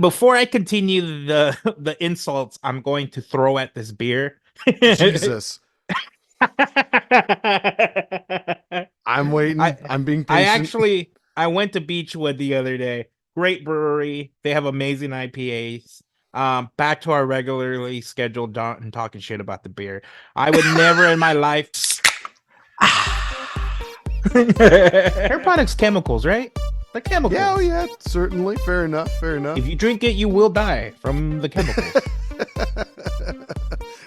Before I continue the insults I'm going to throw at this beer. Jesus. I'm I waiting. I'm being I patient. actually I went to Beechwood the other day. Great brewery. They have amazing IPAs. Back to our regularly scheduled and talking shit about the beer. I would never in my life. Hair products chemicals, right? They're Yeah, oh chemicals. yeah, certainly. Fair enough. Fair enough. If you drink it, you will die from the chemicals.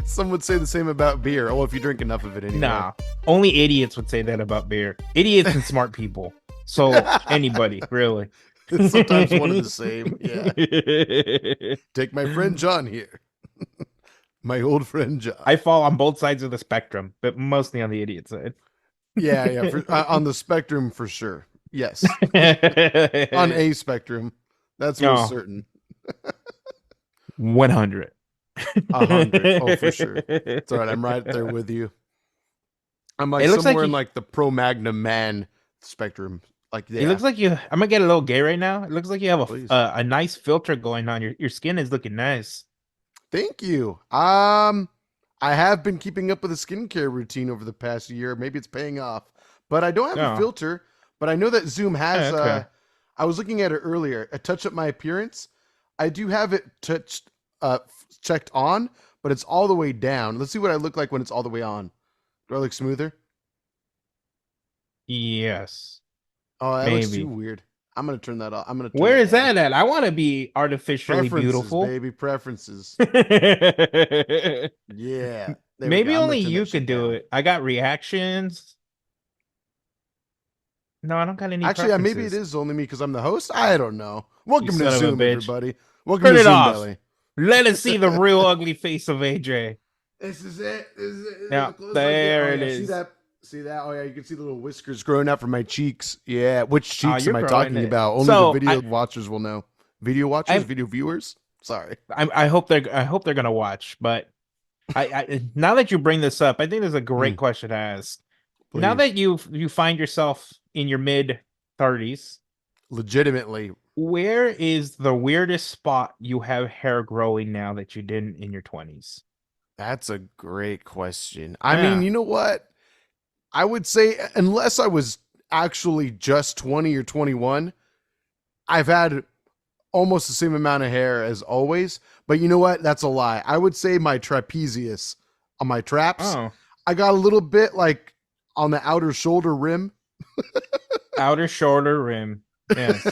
Some would say the same about beer. Oh, if you drink enough of it anyway. Nah, only idiots would say that about beer. Idiots and smart people. So anybody, really. It's sometimes one of the same. Yeah. Take my friend John here. My old friend John. I fall on both sides of the spectrum, but mostly on the idiot side. Yeah, yeah. On the spectrum for sure. Yes. On a spectrum. That's most No, certain. 100. 100. Oh, for sure. It's all right. I'm right there with you. I'm like It looks like somewhere in you. like the pro magnum man spectrum. Like, It yeah, looks like you. I'm gonna get a little gay right now. It looks like you have please. a nice filter going on. Your skin is looking nice. Thank you. I have been keeping up with a skincare routine over the past year. Maybe it's paying off, but I don't have a Oh, filter. But I know that Zoom has. okay. I was looking at it earlier. A touch up my appearance. I do have it touched, checked on, but it's all the way down. Let's see what I look like when it's all the way on. Do I look smoother? Yes, Oh, that looks too maybe. weird. I'm gonna turn that off. I'm gonna turn Where that is down. that at? I want to be artificially Preferences, beautiful. baby, preferences. Yeah, there we go. Maybe I'm gonna only turn you that could shit do down. it. I got reactions. No, I don't got any Actually, maybe it preferences. is only me because I'm the host. I don't know. You Welcome to son of a Zoom, bitch. everybody. Welcome Turn to it Zoom off. Belly. Let us see the real ugly face of AJ. This is it. This is it. This is Now, as close as I get. Oh there it yeah, see is. that? See that? Oh yeah, you can see the little whiskers growing out from my cheeks. Yeah, which Oh, cheeks am you're I growing talking it. about? Only the So video watchers will know. Video watchers, I, video viewers. Sorry. I hope they're gonna watch. But now that you bring this up, I think there's a great Mm, question to ask. Now please, that you find yourself in your mid 30s, legitimately. where is the weirdest spot you have hair growing now that you didn't in your 20s? That's a great question. I mean, Yeah. you know what? I would say unless I was actually just 20 or 21, I've had almost the same amount of hair as always. But you know what? That's a lie. I would say my trapezius on my traps, Oh, I got a little bit like on the outer shoulder rim. outer shoulder rim. Yes,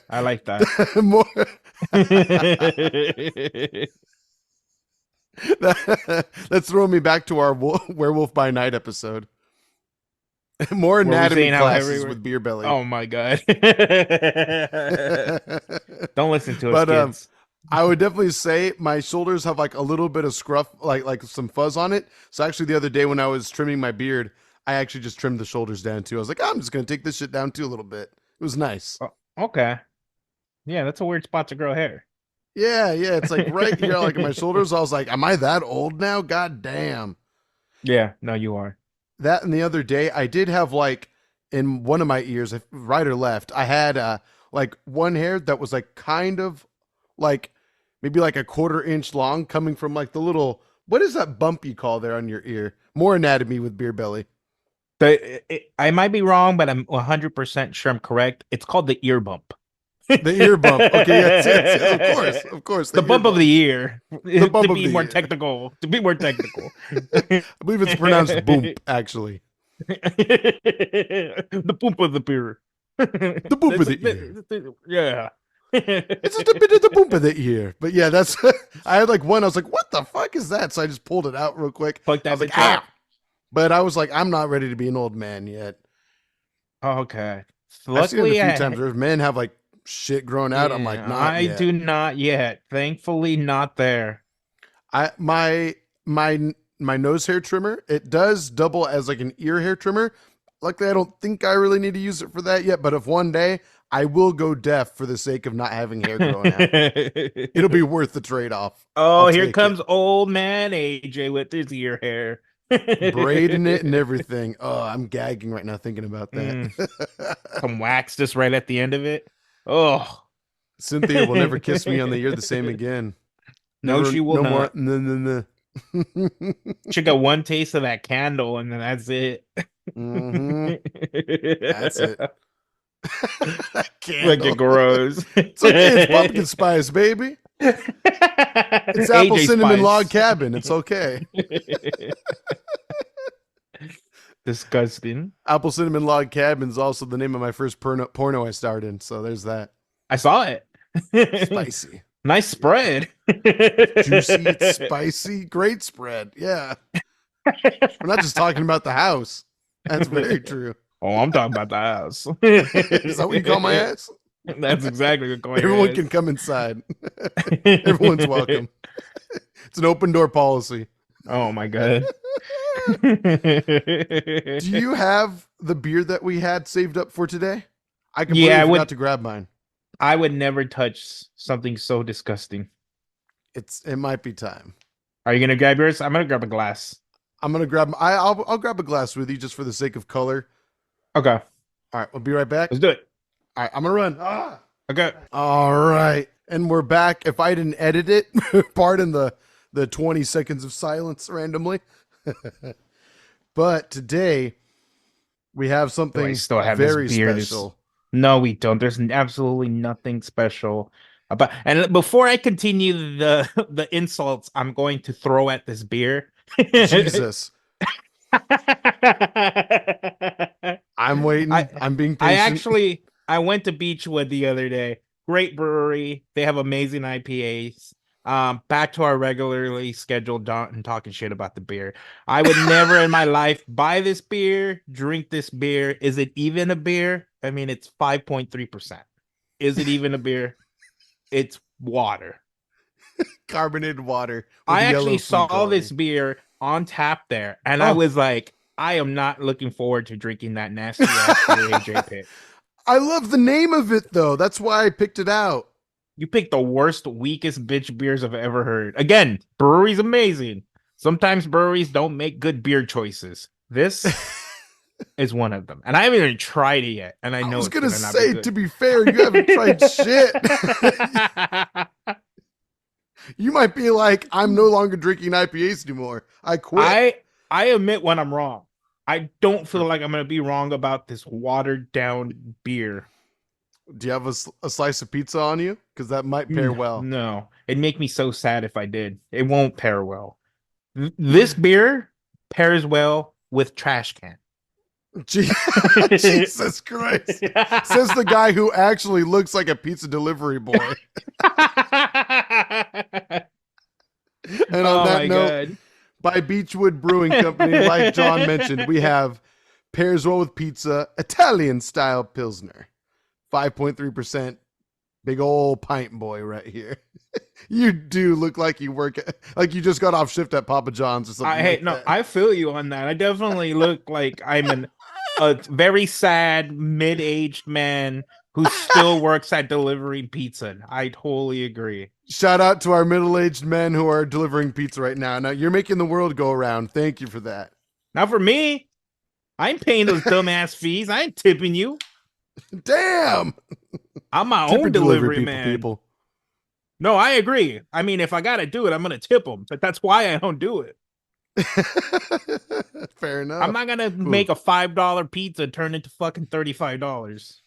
I like that. More What that's throwing me back to our werewolf by night episode. More were we anatomy saying? How classes everywhere? with beer belly. Oh my god! Don't listen to us, But kids. I would definitely say my shoulders have like a little bit of scruff, like some fuzz on it. So actually, the other day when I was trimming my beard, I actually just trimmed the shoulders down too. I was like, I'm just gonna take this shit down too a little bit. It was nice. Oh, okay, yeah, that's a weird spot to grow hair. Yeah, yeah. It's like right here, like in my shoulders. I was like, am I that old now? God damn. Yeah, no, you are. That and the other day, I did have like in one of my ears, right or left, I had like one hair that was like kind of like maybe like a quarter-inch long coming from like the little what is that bump you call there on your ear? More anatomy with beer belly. I might be wrong, but I'm 100% sure I'm correct. It's called the ear bump. The ear bump. Okay, yes, yes, yes, of course, The the ear bump of the bump. ear. The To bump of be the more ear. technical. To be more technical. I believe it's pronounced boomp, actually. The bump of the beer. The boomp of the ear. Yeah. It's just a bit of the boomp of the ear. But yeah, that's I had like one, I was like, what the fuck is that? So I just pulled it out real quick. Fuck I that was like, bitch ah. up. But I was like, I'm not ready to be an old man yet. Okay. I've seen it a Luckily, few times where men have like shit grown out. I'm like, yeah, not I yet. do not yet. Thankfully, not there. I my nose hair trimmer, it does double as like an ear hair trimmer. Luckily, I don't think I really need to use it for that yet. But if one day I will go deaf for the sake of not having hair growing out, it'll be worth the trade off. I'll Oh, here take it. comes old man AJ with his ear hair. Braiding it and everything. Oh, I'm gagging right now thinking about that. Mm, some wax just right at the end of it. Oh. Cynthia will never kiss me on the "You're the Same" again. No, Never, she will no more. not. No. She got one taste of that candle, and then that's it. Mm-hmm. That's it. That Fucking candle. gross. It's okay. It's pumpkin spice, baby. It's apple AJ cinnamon log Spice. cabin. It's okay. Disgusting. Apple cinnamon log cabin is also the name of my first porno I starred in. So there's that. I saw it. Spicy. Nice spread. Juicy, it's spicy, great spread. Yeah. We're not just talking about the house. That's very true. Oh, I'm talking about the house. Is that what you call my ass? That's exactly what going Everyone is. can come inside. Everyone's welcome. It's an open door policy. Oh my god. Do you have the beer that we had saved up for today? I completely Yeah, forgot to grab mine. I would never touch something so disgusting. It might be time. Are you gonna grab yours? I'm gonna grab a glass. I'm gonna grab. I'll grab a glass with you just for the sake of color. Okay, All right, we'll be right back. let's do it. All right, I'm gonna run. Ah. Okay. All right, and we're back. If I didn't edit it, pardon the 20 seconds of silence randomly. But today we have something I still have very this beer. special. No, we don't. There's absolutely nothing special about. And before I continue the insults, I'm going to throw at this beer. Jesus, I'm waiting. I'm being patient. I went to Beechwood the other day. Great brewery. They have amazing IPAs. Back to our regularly scheduled and talking shit about the beer. I would never in my life buy this beer, drink this beer. Is it even a beer? I mean, it's 5.3%. Is it even a beer? It's water. Carbonated water. I actually saw this beer on tap there, and I was like, I am not looking forward to drinking that nasty ass beer AJ picked. I love the name of it though. That's why I picked it out. You picked the worst, weakest bitch beers I've ever heard. Again, brewery's amazing. Sometimes breweries don't make good beer choices. This is one of them. And I haven't even tried it yet. And I know I was it's gonna gonna not say, be good. to be fair, you haven't tried shit. You might be like, I'm no longer drinking IPAs anymore. I quit. I admit when I'm wrong. I don't feel like I'm gonna be wrong about this watered down beer. Do you have a slice of pizza on you? Because that might pair well. No, it'd make me so sad if I did. It won't pair well. This beer pairs well with trash can. Jesus Christ. Says the guy who actually looks like a pizza delivery boy. And on that note, by Beechwood Brewing Company, like John mentioned, we have pairs well with pizza, Italian style Pilsner. 5.3%. Big old pint boy right here. You do look like you like you just got off shift at Papa John's or something. I feel you on that. I definitely look like I'm a very sad mid-aged man who still works at delivering pizza. I totally agree. Shout out to our middle-aged men who are delivering pizza right now. Now you're making the world go around. Thank you for that. Now for me, I'm paying those dumbass fees. I ain't tipping you. Damn. I'm my own delivery man. People. No, I agree. I mean, if I gotta do it, I'm gonna tip them. But that's why I don't do it. Fair enough. I'm not gonna make a $5 pizza turn into fucking $35.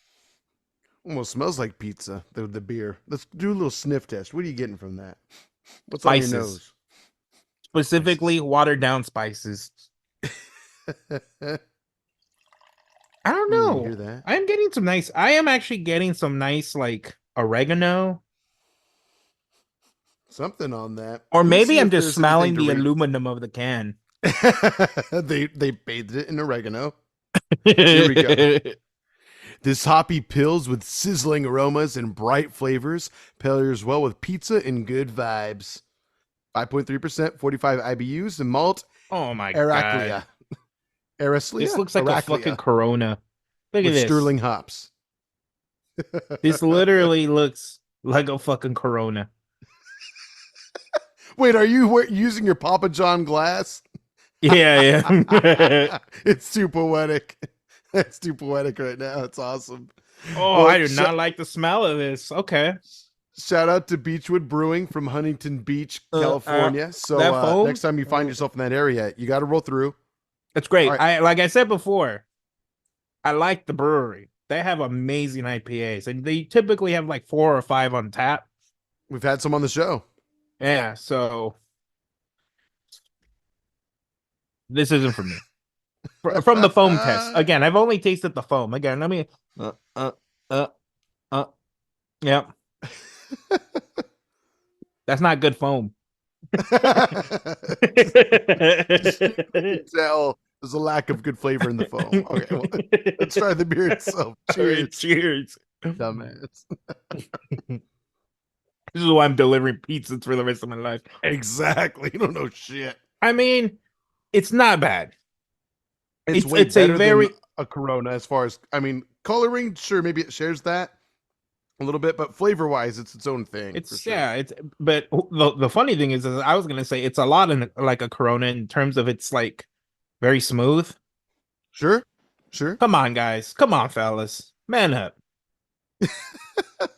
Almost smells like pizza. The beer. Let's do a little sniff test. What are you getting from that? What's Spices. on your nose? Specifically, watered down spices. I don't know. Hear that? I am actually getting some nice like oregano. Something on that. Or maybe I'm just smelling the aluminum of the can. they bathed it in oregano. Here we go. This hoppy pills with sizzling aromas and bright flavors pairs well with pizza and good vibes. 5.3%, 45 IBUs, and malt. Oh my god. Eraslia? This looks like a fucking Corona. Look at this. Sterling hops. This literally looks like a fucking Corona. Wait, are you using your Papa John glass? Yeah. It's too poetic. It's too poetic right now. It's awesome. Oh, Well, I do not like the smell of this. Okay. shout out to Beechwood Brewing from Huntington Beach, Uh, uh, California. So that foam, next time you find yourself in that area, you got to roll through. it's All great. right, I like I said before, I like the brewery. They have amazing IPAs, and they typically have like 4 or 5 on tap. we've had some on the show. Yeah, so this isn't for me. From the foam test, again, I've only tasted the foam. Again, let me. Uh, uh, uh. Yeah, that's not good foam. Just you can tell there's a lack of good flavor in the foam. Okay, well, let's try the beer itself. All right, Cheers, cheers. dumbass. This is why I'm delivering pizzas for the rest of my life. Exactly. You don't know shit. I mean, it's not bad. It's way It's a better than very a Corona as far as, I mean, coloring, sure, maybe it shares that a little bit, but flavor wise, it's its own thing for it's sure. yeah, it's but the funny thing is I was gonna say it's a lot in like a Corona in terms of it's like very smooth. Sure, sure. Come on, guys. Come on, fellas. Man up.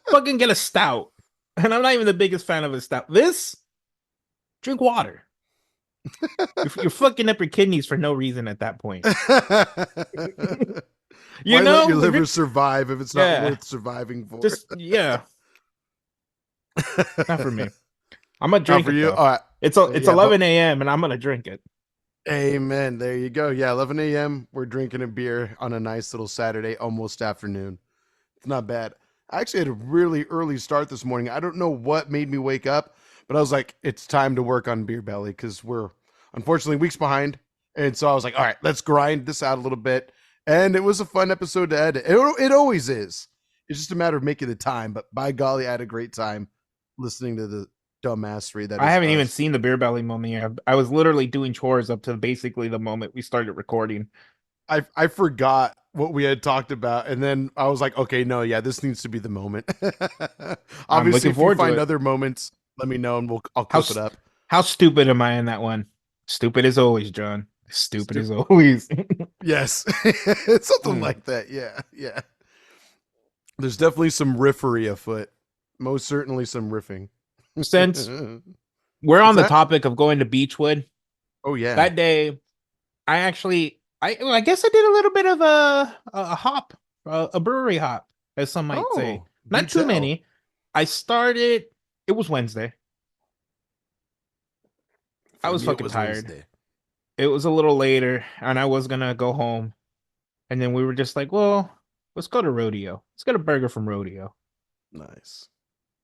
Fucking get a stout. And I'm not even the biggest fan of a stout. This, drink water. You're fucking up your kidneys for no reason at that point. You Why know? let your liver survive if it's not Yeah. worth surviving for? Just yeah, not for me. I'm gonna Not drink for it you. though. All right. It's Yeah, but 11 a.m. and I'm gonna drink it. amen. There you go. Yeah, 11 a.m. We're drinking a beer on a nice little Saturday, almost afternoon. It's not bad. I actually had a really early start this morning. I don't know what made me wake up, but I was like, it's time to work on Beer Belly because we're unfortunately weeks behind. And so I was like, all right, let's grind this out a little bit. And it was a fun episode to edit. It always is. It's just a matter of making the time. But by golly, I had a great time listening to the dumbassery that I is haven't even us. seen the beer belly moment yet. I was literally doing chores up to basically the moment we started recording. I forgot what we had talked about, and then I was like, okay, no, yeah, this needs to be the moment. I'm Obviously, looking if you forward to find it. other moments, let me know, and I'll How clip it up. how stupid am I in that one? Stupid as always, John. Stupid Stu- as always. yes, it's something Hmm. like that. Yeah, yeah. There's definitely some riffery afoot. Most certainly some riffing. Since we're What's on the that? topic of going to Beechwood, Oh yeah. that day I guess I did a little bit of a hop, a brewery hop, as some might say. Oh, do Not too tell. many. I started. It was Wednesday. I For was me, it fucking was tired. Wednesday. It was a little later, and I was gonna go home. And then we were just like, well, let's go to Rodeo. Let's get a burger from Rodeo. Nice.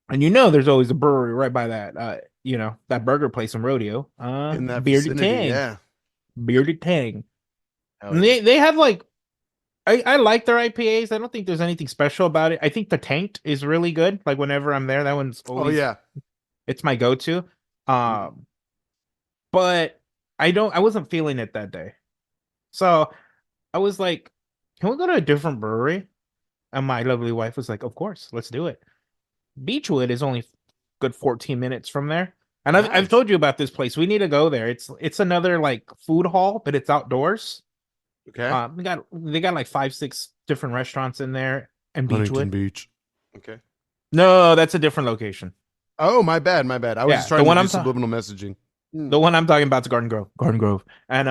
And you know, there's always a brewery right by that. That burger place in Rodeo. In that Bearded vicinity, Tang, yeah. Bearded Tang. Hell And yeah. they have like I like their IPAs. I don't think there's anything special about it. I think the Tanked is really good. Like whenever I'm there, that one's Oh always yeah. it's my go-to. Mm. Um, but I wasn't feeling it that day. So I was like, can we go to a different brewery? And my lovely wife was like, of course, let's do it. Beechwood is only good 14 minutes from there. And I've Nice. told you about this place. We need to go there. It's another like food hall, but it's outdoors. Okay. They got like 5, 6 different restaurants in there and Huntington Beechwood. Beach. Okay. No, that's a different location. Oh, my bad, my bad. I was just Yeah, the trying to one do I'm talking subliminal messaging. the one I'm talking about is Garden Grove. Garden Grove. And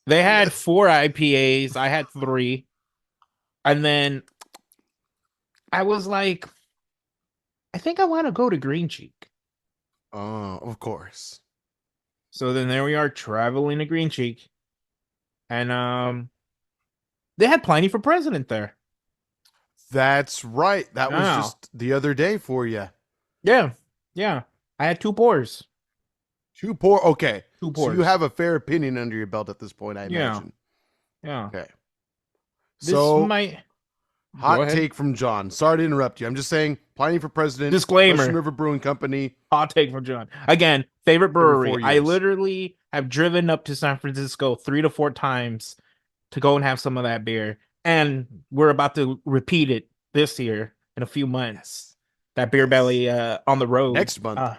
they had Yes. 4 IPAs. I had 3. And then I was like, I think I want to go to Green Cheek. Oh, of course. So then there we are traveling to Green Cheek. And they had Pliny for President there. That's right. That was Wow. just the other day for you. Yeah. Yeah. I had 2 pours. Two poor. Okay. Two So you pours. have a fair opinion under your belt at this point, I Yeah. imagine. Yeah. Okay. This So, might go hot ahead. take from John. Sorry to interrupt you. I'm just saying, Pliny for president, Russian Disclaimer. River Brewing Company, Hot take from John. Again, favorite every brewery. 4 I years. literally have driven up to San Francisco 3 to 4 times to go and have some of that beer. And we're about to repeat it this year in a few months. Yes. That beer Yes. belly on the road. Next month.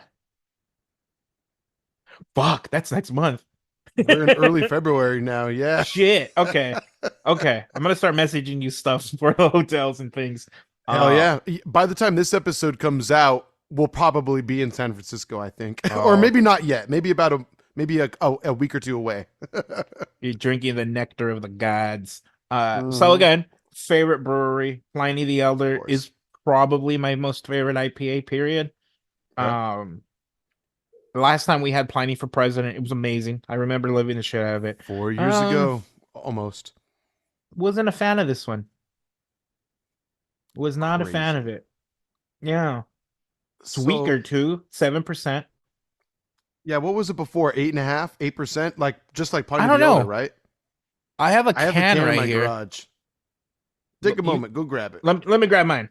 Fuck, that's next month. We're in early February now. Yeah. Shit. Okay. Okay. I'm gonna start messaging you stuff for the hotels and things. Hell Uh yeah. By the time this episode comes out, we'll probably be in San Francisco, I think. Or oh, maybe not yet. Maybe about a week or two away. you're drinking the nectar of the gods. So Mhm. again, favorite brewery, Pliny the Of Elder course. is probably my most favorite IPA, period. Okay. Um, the last time we had Pliny for president, it was amazing. I remember living the shit out of it. 4 years Um, ago, almost. wasn't a fan of this one. Was not a fan of Crazy. it. Yeah. It's So weaker too, 7%. yeah, what was it before? 8.5, 8%? Like just like I Pliny don't the Elder, know. right? I have a I have a can can in right my here. garage. Take a You moment, go grab it. let me grab mine.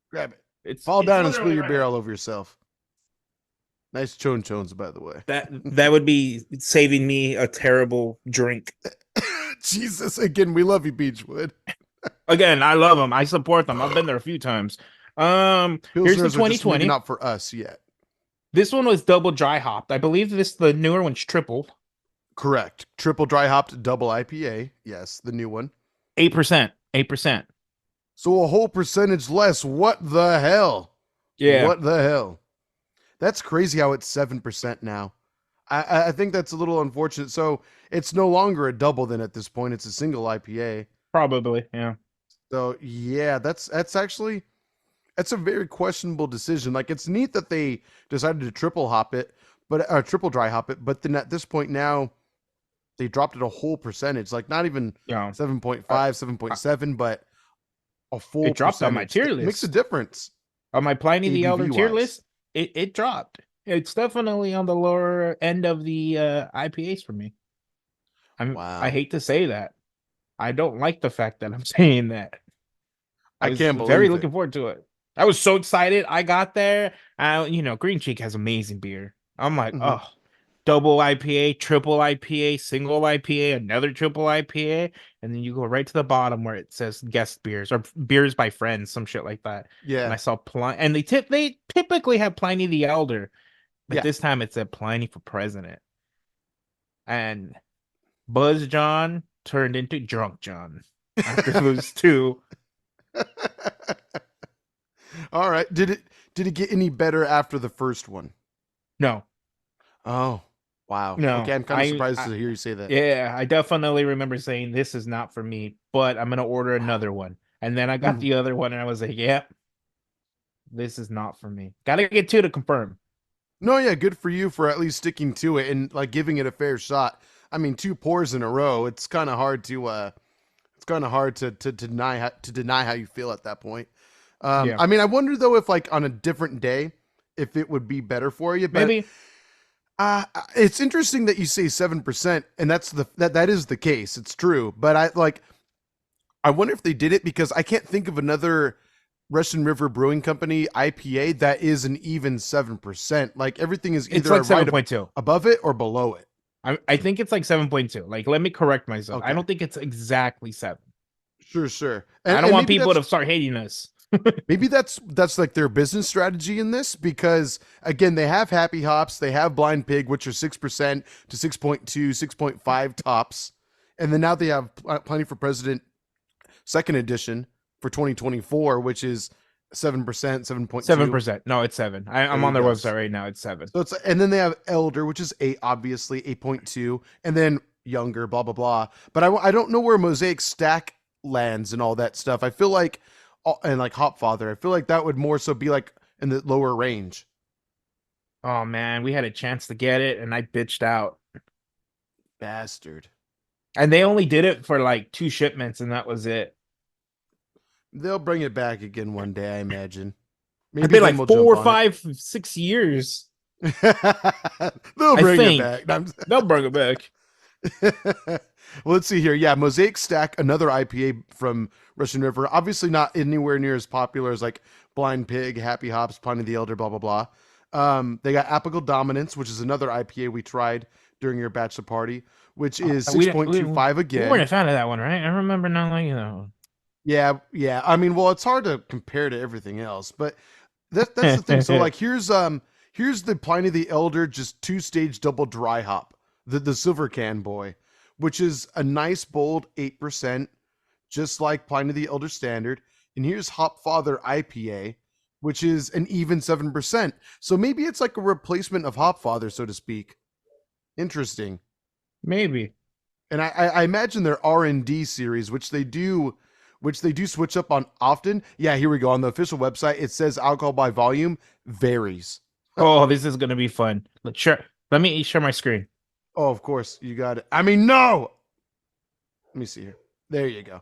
Grab it. It's Fall it's down and spill literally your right beer here. all over yourself. Nice chon chons, by the way. That would be saving me a terrible drink. Jesus, again, we love you, Beechwood. Again, I love them. I support them. I've been there a few times. Here's the Pilsners are just maybe 2020. not for us yet. This one was double dry hopped. I believe the newer one's triple. Correct. Triple dry hopped double IPA. Yes, the new one. 8%. 8%. So a whole percentage less. What the hell? Yeah, What the hell? That's crazy how it's 7% now. I think that's a little unfortunate. So it's no longer a double then at this point. It's a single IPA. probably. Yeah. So yeah, that's actually that's a very questionable decision. Like it's neat that they decided to triple hop it, but triple dry hop it, but then at this point now they dropped it a whole percentage, like not even Yeah. I, 7.5, I, 7.7, but a full it dropped on my percentage. tier That makes a list. difference On my Pliny the Elder ABV tier wise. list, it dropped. It's definitely on the lower end of the IPAs for me. I Wow. hate to say that. I don't like the fact that I'm saying that. I I was can't very believe it. looking forward to it. I was so excited. I got there. Green Cheek has amazing beer. I'm like, Mhm. oh, double IPA, triple IPA, single IPA, another triple IPA, and then you go right to the bottom where it says guest beers or beers by friends, some shit like that. And Yeah. I saw Pliny, and they typically have Pliny the Elder, but Yeah. this time it said Pliny for president. And Buzz John turned into Drunk John after those two. All right. Did it get any better after the first one? No, Oh, wow. no, Okay, I'm kind of surprised to hear you say that. yeah, I definitely remember saying this is not for me, but I'm gonna order Wow. another one. And then I got Mhm. the other one, and I was like, "Yep, this is not for me." Gotta get two to confirm. No, yeah, good for you for at least sticking to it and like giving it a fair shot. I mean, two pours in a row. It's kind of hard to deny how you feel at that point. Yeah, I mean, I wonder though if like on a different day, if it would be better for you. But maybe. it's interesting that you say 7%, and that is the case. It's true. But I wonder if they did it because I can't think of another Russian River Brewing Company IPA that is an even 7%. Like everything is It's either like right 7.2. above it or below it. I think it's like 7.2. Like, let me correct myself. I Okay. don't think it's exactly 7. Sure, sure. I And don't and want people to start hating us. maybe that's like their business strategy in this because again, they have Happy Hops, they have Blind Pig, which are 6% to 6.2, 6.5 tops. And then now they have Plenty for President second edition for 2024, which is 7%, 7.2. 7%. No, it's 7. There I'm you on their go. website right now. It's 7. So it's and then they have Elder, which is 8, obviously 8.2, and then Younger, blah blah blah. But I don't know where Mosaic Stack lands and all that stuff. I feel like and like Hopfather, I feel like that would more so be like in the lower range. Oh man, we had a chance to get it, and I bitched out. Bastard. And they only did it for like 2 shipments, and that was it. They'll bring it back again one day, I imagine. It's Maybe been then like we'll jump four, on it. 5, 6 years. They'll I bring it think back. No, they'll bring it back. well, let's see here. Yeah, Mosaic Stack, another IPA from Russian River. Obviously, not anywhere near as popular as like Blind Pig, Happy Hops, Pliny the Elder, blah blah blah. They got Apical Dominance, which is another IPA we tried during your bachelor party, which is We, 6.25 we weren't a again. fan of that one, right? I remember not liking that one. Yeah, yeah. I mean, well, it's hard to compare to everything else, but that's the thing. So like here's the Pliny the Elder just 2-stage double dry hop. the Silver Can Boy, which is a nice bold 8%, just like Pliny the Elder Standard. And here's Hop Father IPA, which is an even 7%. So maybe it's like a replacement of Hop Father, so to speak. Interesting. Maybe. And I imagine their R&D series, which they do switch up on often. Yeah, here we go. On the official website, it says alcohol by volume varies. Oh, this is gonna be fun. Let me share my screen. Oh, of course, you got it. I mean, no. Let me see here. There you go.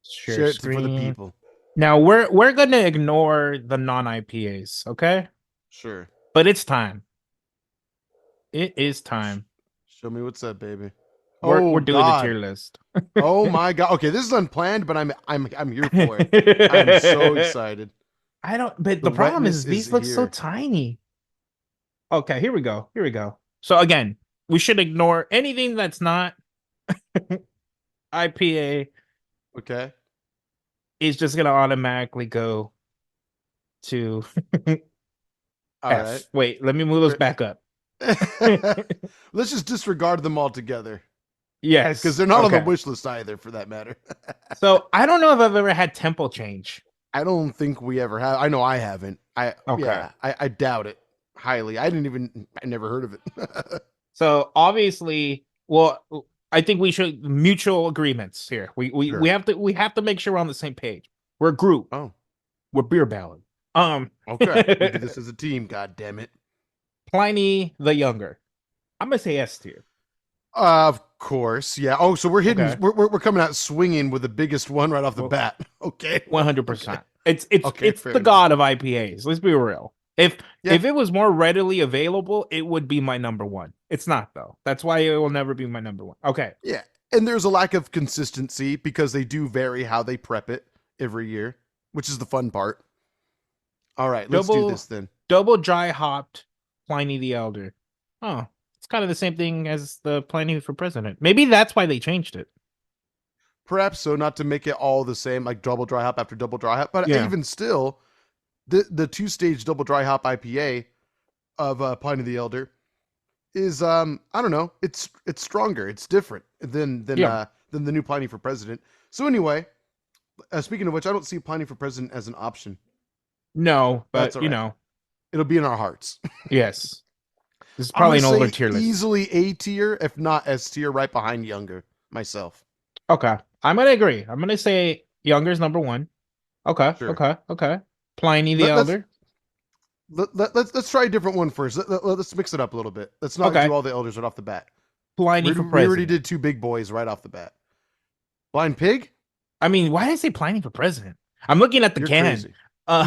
Share Share it for the screen. people. Now we're gonna ignore the non-IPAs, okay? Sure. But it's time. It is Sh- time. Show me what's up, baby. We're Oh doing the tier God. list. Oh my God. Okay, this is unplanned, but I'm here for it. I'm so excited. I don't, but The the problem wetness is is these look so here. tiny. Okay, here we go. Here we go. So again, we should ignore anything that's not IPA Okay. is just gonna automatically go to All right. F. Wait, let me move those back up. Let's just disregard them altogether because Yes. they're not on the Okay. wish list either, for that matter. So I don't know if I've ever had tempo change. I don't think we ever have. I know I haven't. Okay. I doubt it highly. I never heard of it. So obviously, well, I think we should mutual agreements here. We Sure. have to make sure we're on the same page. We're a group. Oh, We're beer ballad. okay. We do this as a team. God damn it. Pliny the Younger. I'm gonna say S tier. Of course, yeah. Oh, so we're hitting. Okay. We're coming out swinging with the biggest one right off the Well, bat. Okay. 100%. Okay. Okay. It's Fair the enough. god of IPAs. Let's be real. Yeah. If it was more readily available, it would be my number one. It's not though. That's why it will never be my number one. Okay. Yeah. And there's a lack of consistency because they do vary how they prep it every year, which is the fun part. All right, let's do this then. Double dry hopped Pliny the Elder. Oh, it's kind of the same thing as the Pliny for President. Maybe that's why they changed it. Perhaps so, not to make it all the same, like double dry hop after double dry hop, but Yeah. even still, the 2-stage double dry hop IPA of Pliny the Elder is I don't know, it's stronger, it's different than the new Pliny for President. So anyway, speaking of which, I don't see Pliny for President as an option. No, That's but all right. It'll be in our hearts. yes. This is I'm probably gonna an older say tier list. easily A tier, if not S tier, right behind Younger myself. Okay. I'm gonna agree. I'm gonna say Younger's number one. Okay. Sure. Okay. Pliny the Let, let's Elder. let's try a different one first. Let's mix it up a little bit. Let's not Okay. do all the elders right off the bat. Pliny We, for we already president. did 2 big boys right off the bat. Blind Pig? I mean, why did I say Pliny for president? I'm looking at the You're can. crazy. I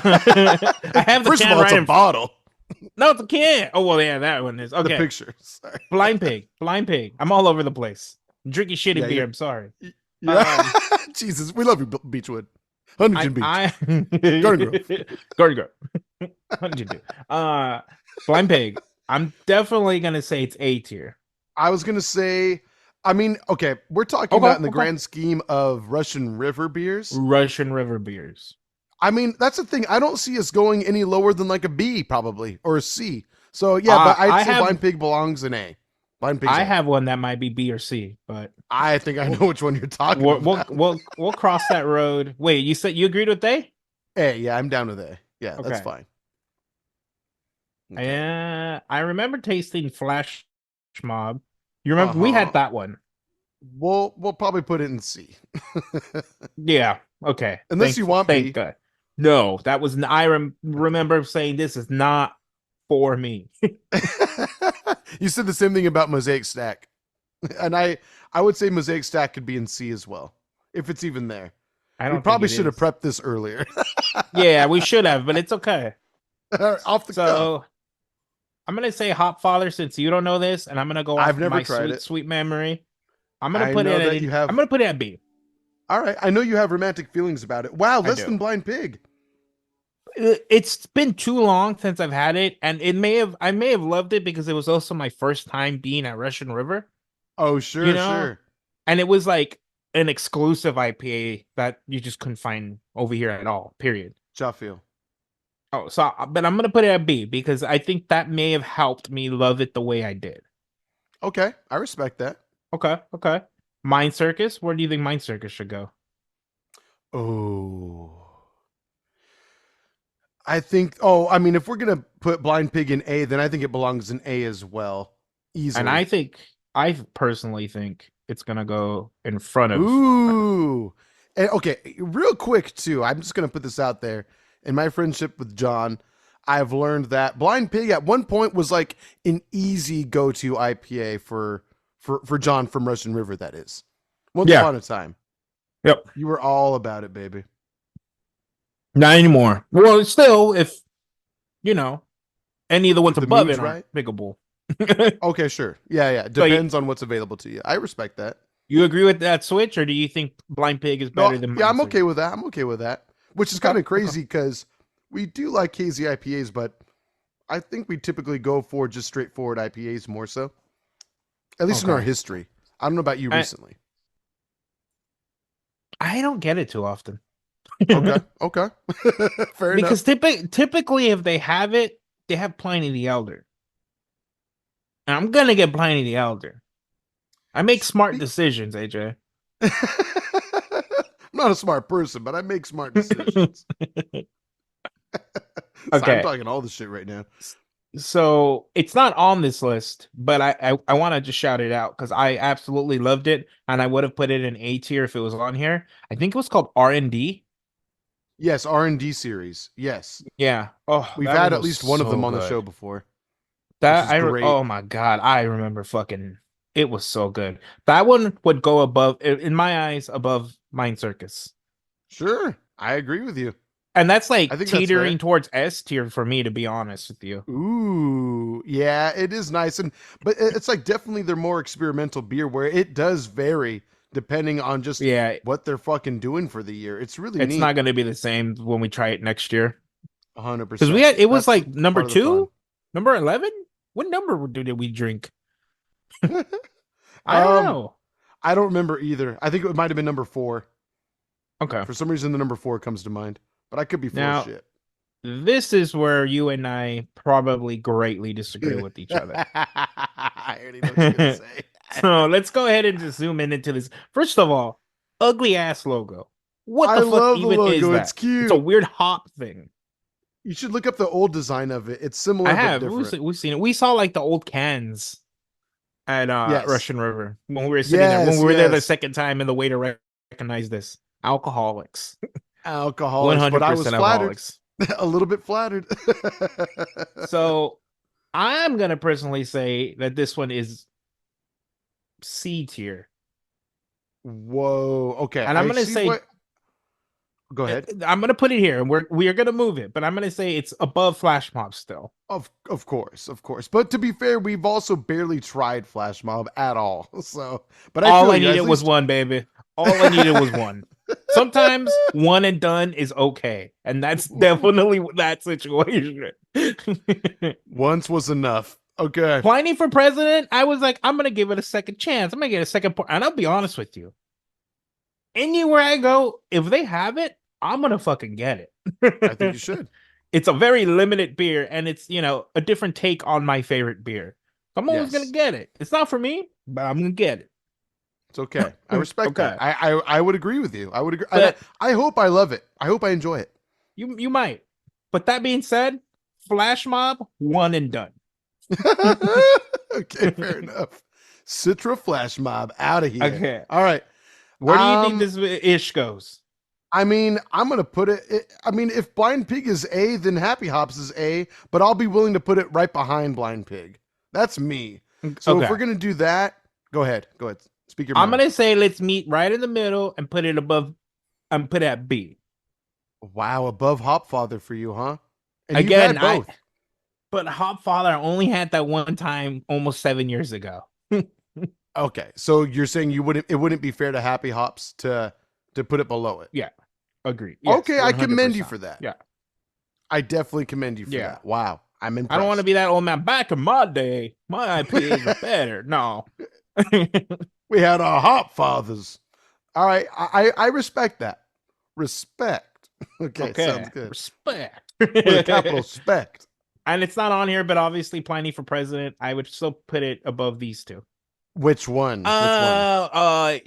have the First can of all, right it's a in. bottle. No, it's a can. Oh well, yeah, that one is The okay. picture. Sorry. Blind pig. I'm all over the place. I'm drinking shitty Yeah, beer. I'm sorry. Yeah. Jesus, we love you, Beechwood. Huntington Beach. Garden Grove. Garden Grove. Huntington Beach. Blind pig. I'm definitely gonna say it's A tier. I was gonna say, I mean, okay, we're talking about in the grand scheme of Russian River beers. Russian River beers. I mean, that's the thing. I don't see us going any lower than like a B, probably, or a C. So yeah, but I'd say Blind Pig belongs in A. Blind Pig. I have one that might be B or C, but I think I know which one you're talking about. We'll cross that road. Wait, you said you agreed with A? A, yeah, I'm down with A. Yeah, Okay. that's fine. Okay. Yeah, I remember tasting Flash Mob. You remember we had that one. We'll probably put it in C. Yeah. Okay. Unless you want B. God. No, that was. I remember saying this is not for me. You said the same thing about Mosaic Stack, and I would say Mosaic Stack could be in C as well, if it's even there. We probably should have prepped this earlier. Yeah, we should have, but it's okay. Off the cuff. I'm gonna say Hop Father since you don't know this, and I'm gonna go off I've never my tried it. sweet memory. I'm gonna put it at I'm gonna put it at B. All right, I know you have romantic feelings about it. Wow, less than Blind Pig. It's been too long since I've had it, and I may have loved it because it was also my first time being at Russian River. Oh, sure, sure. And it was like an exclusive IPA that you just couldn't find over here at all. Period. Jaffiel. Oh, so but I'm gonna put it at B because I think that may have helped me love it the way I did. Okay, I respect that. Okay, okay. Mind Circus. Where do you think Mind Circus should go? Oh, I think. Oh, I mean, if we're gonna put Blind Pig in A, then I think it belongs in A as well, And easily. I personally think it's gonna go in front of. Ooh, and okay, real quick too. I'm just gonna put this out there. In my friendship with John, I've learned that Blind Pig at one point was like an easy go-to IPA for John from Russian River. That is, once Yeah. upon a time, Yep. you were all about it, baby. Not anymore. Well, still, if you know any of the ones If the above mood's it aren't right. pickable. Okay, sure. Yeah, yeah. So you, Depends on what's available to you. I respect that. you agree with that switch, or do you think Blind Pig is No, better than yeah, Mind I'm okay Circus? with that. I'm okay with that. Which is Okay. kind of Okay. crazy because we do like hazy IPAs, but I think we typically go for just straightforward IPAs more so. At least in our Okay. history. I don't know about you I recently. I don't get it too often. Okay, okay. Fair enough. Because typically, if they have it, they have Pliny the Elder. And I'm gonna get Pliny the Elder. I make smart Spe- decisions, AJ. I'm not a smart person, but I make smart decisions. So I'm Okay, talking all this shit right now. so it's not on this list, but I want to just shout it out because I absolutely loved it, and I would have put it in A tier if it was on here. I think it was called R&D. Yes, R&D series. Yes. Yeah. Oh, We've that had one at was least one of them so on the show good. before, which That is great. oh my God, I remember fucking it was so good. That one would go above in my eyes above Mind Circus. Sure. I agree with you. And that's I like think that's teetering fair. towards S tier for me, to be honest with you. Ooh, yeah, it is nice, and but it's like definitely their more experimental beer where it does vary depending on just Yeah, what they're fucking doing for the year. It's really it's neat. not going to be the same when we try it next year. hundred Because we percent. had it was That's like number part of the fun. two, number 11. What number did we drink? I don't um, know. I don't remember either. I think it might have been number 4. Okay, For some reason, the number 4 comes to mind, but I could be full of now shit. this is where you and I probably greatly disagree with each other. I already know what you're gonna say. So let's go ahead and just zoom in into this. First of all, ugly ass logo. What I the fuck love the even is logo. It's that? It's a cute. weird hop thing. You should look up the old design of it. It's I similar but have. different. We've seen it. We saw like the old cans at Yes. Russian River when we were sitting there. When Yes, we were there the yes. second time, and the waiter recognized this. Alcoholics. Alcoholics, but I was 100% flattered. alcoholics. A little bit flattered. So I'm gonna personally say that this one is C tier. Whoa. Okay, And I'm I gonna see say what. Go ahead. I'm gonna put it here, and we are gonna move it, but I'm gonna say it's above Flash Mob still. Of course, of course. But to be fair, we've also barely tried Flash Mob at all. So, but I All feel I you. needed At was least one, baby. All I needed was one. Sometimes one and done is okay, and that's definitely that situation. once was enough. Okay. Pliny for president, I was like, I'm gonna give it a second chance. I'm gonna get a second point, and I'll be honest with you. Anywhere I go, if they have it, I'm gonna fucking get I think you it. should. It's a very limited beer, and it's a different take on my favorite beer. I'm always gonna Yes. get it. It's not for me, but I'm gonna get It's okay. I it. respect that. Okay, I would agree with you. I would agree. And but I hope I love it. I hope I enjoy it. you might. But that being said, Flash Mob one and done. Okay, fair enough. Citra Flash Mob out of here. Okay, All right. where do you think this ish goes? I mean, I'm gonna put I mean, if Blind Pig is A, then Happy Hops is A, but I'll be willing to put it right behind Blind Pig. That's me. So if Okay, we're gonna do that, go ahead. Go ahead. Speak your I'm mind. gonna say let's meet right in the middle and put it above. I'm put it at B. Wow, above Hopfather for you, huh? And you've Again, had I both. but Hopfather only had that one time almost 7 years ago. Okay, so you're saying it wouldn't be fair to Happy Hops to put it below it. Yeah, agreed. Yes, Okay, I commend you 100%. for that. Yeah, I definitely commend you for yeah. that. Wow, I'm I don't want to impressed. be that old man. Back in my day, my IPAs were better. No. We had our hop fathers. All right, I respect that. Respect. Okay, Okay, sounds good. respect. With a capital spect. And it's not on here, but obviously Pliny for President, I would still put it above these two. Which one? Which one?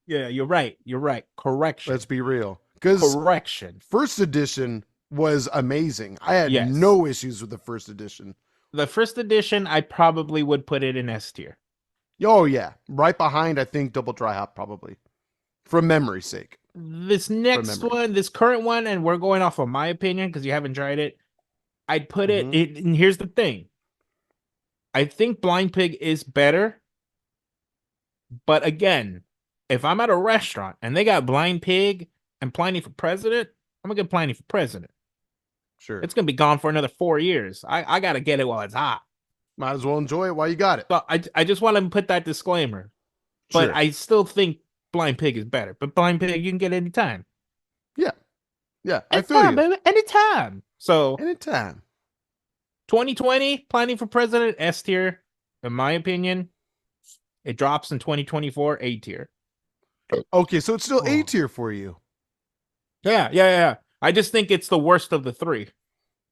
Yeah, you're right. You're right. Let's Correction. be real. Because Correction. first edition was amazing. I had Yes. no issues with the first edition. The first edition, I probably would put it in S tier. Oh yeah, right behind I think Double Dry Hop probably, from memory's sake. This From next memory. one, this current one, and we're going off of my opinion because you haven't tried it. I'd put Mhm. and here's the thing. I think Blind Pig is better, but again, if I'm at a restaurant and they got Blind Pig and Pliny for President, I'm gonna get Pliny for President. Sure. It's gonna be gone for another 4 years. I gotta get it while it's hot. Might as well enjoy it while you got it. So I just want to put that disclaimer. But Sure. I still think Blind Pig is better. But Blind Pig you can get anytime. Yeah. Yeah. I feel Anytime, you. baby. Anytime. So Anytime. 2020, Planning for President, S tier. In my opinion, it drops in 2024, A tier. Okay, so it's still A Oh. tier for you. Yeah. I just think it's the worst of the three.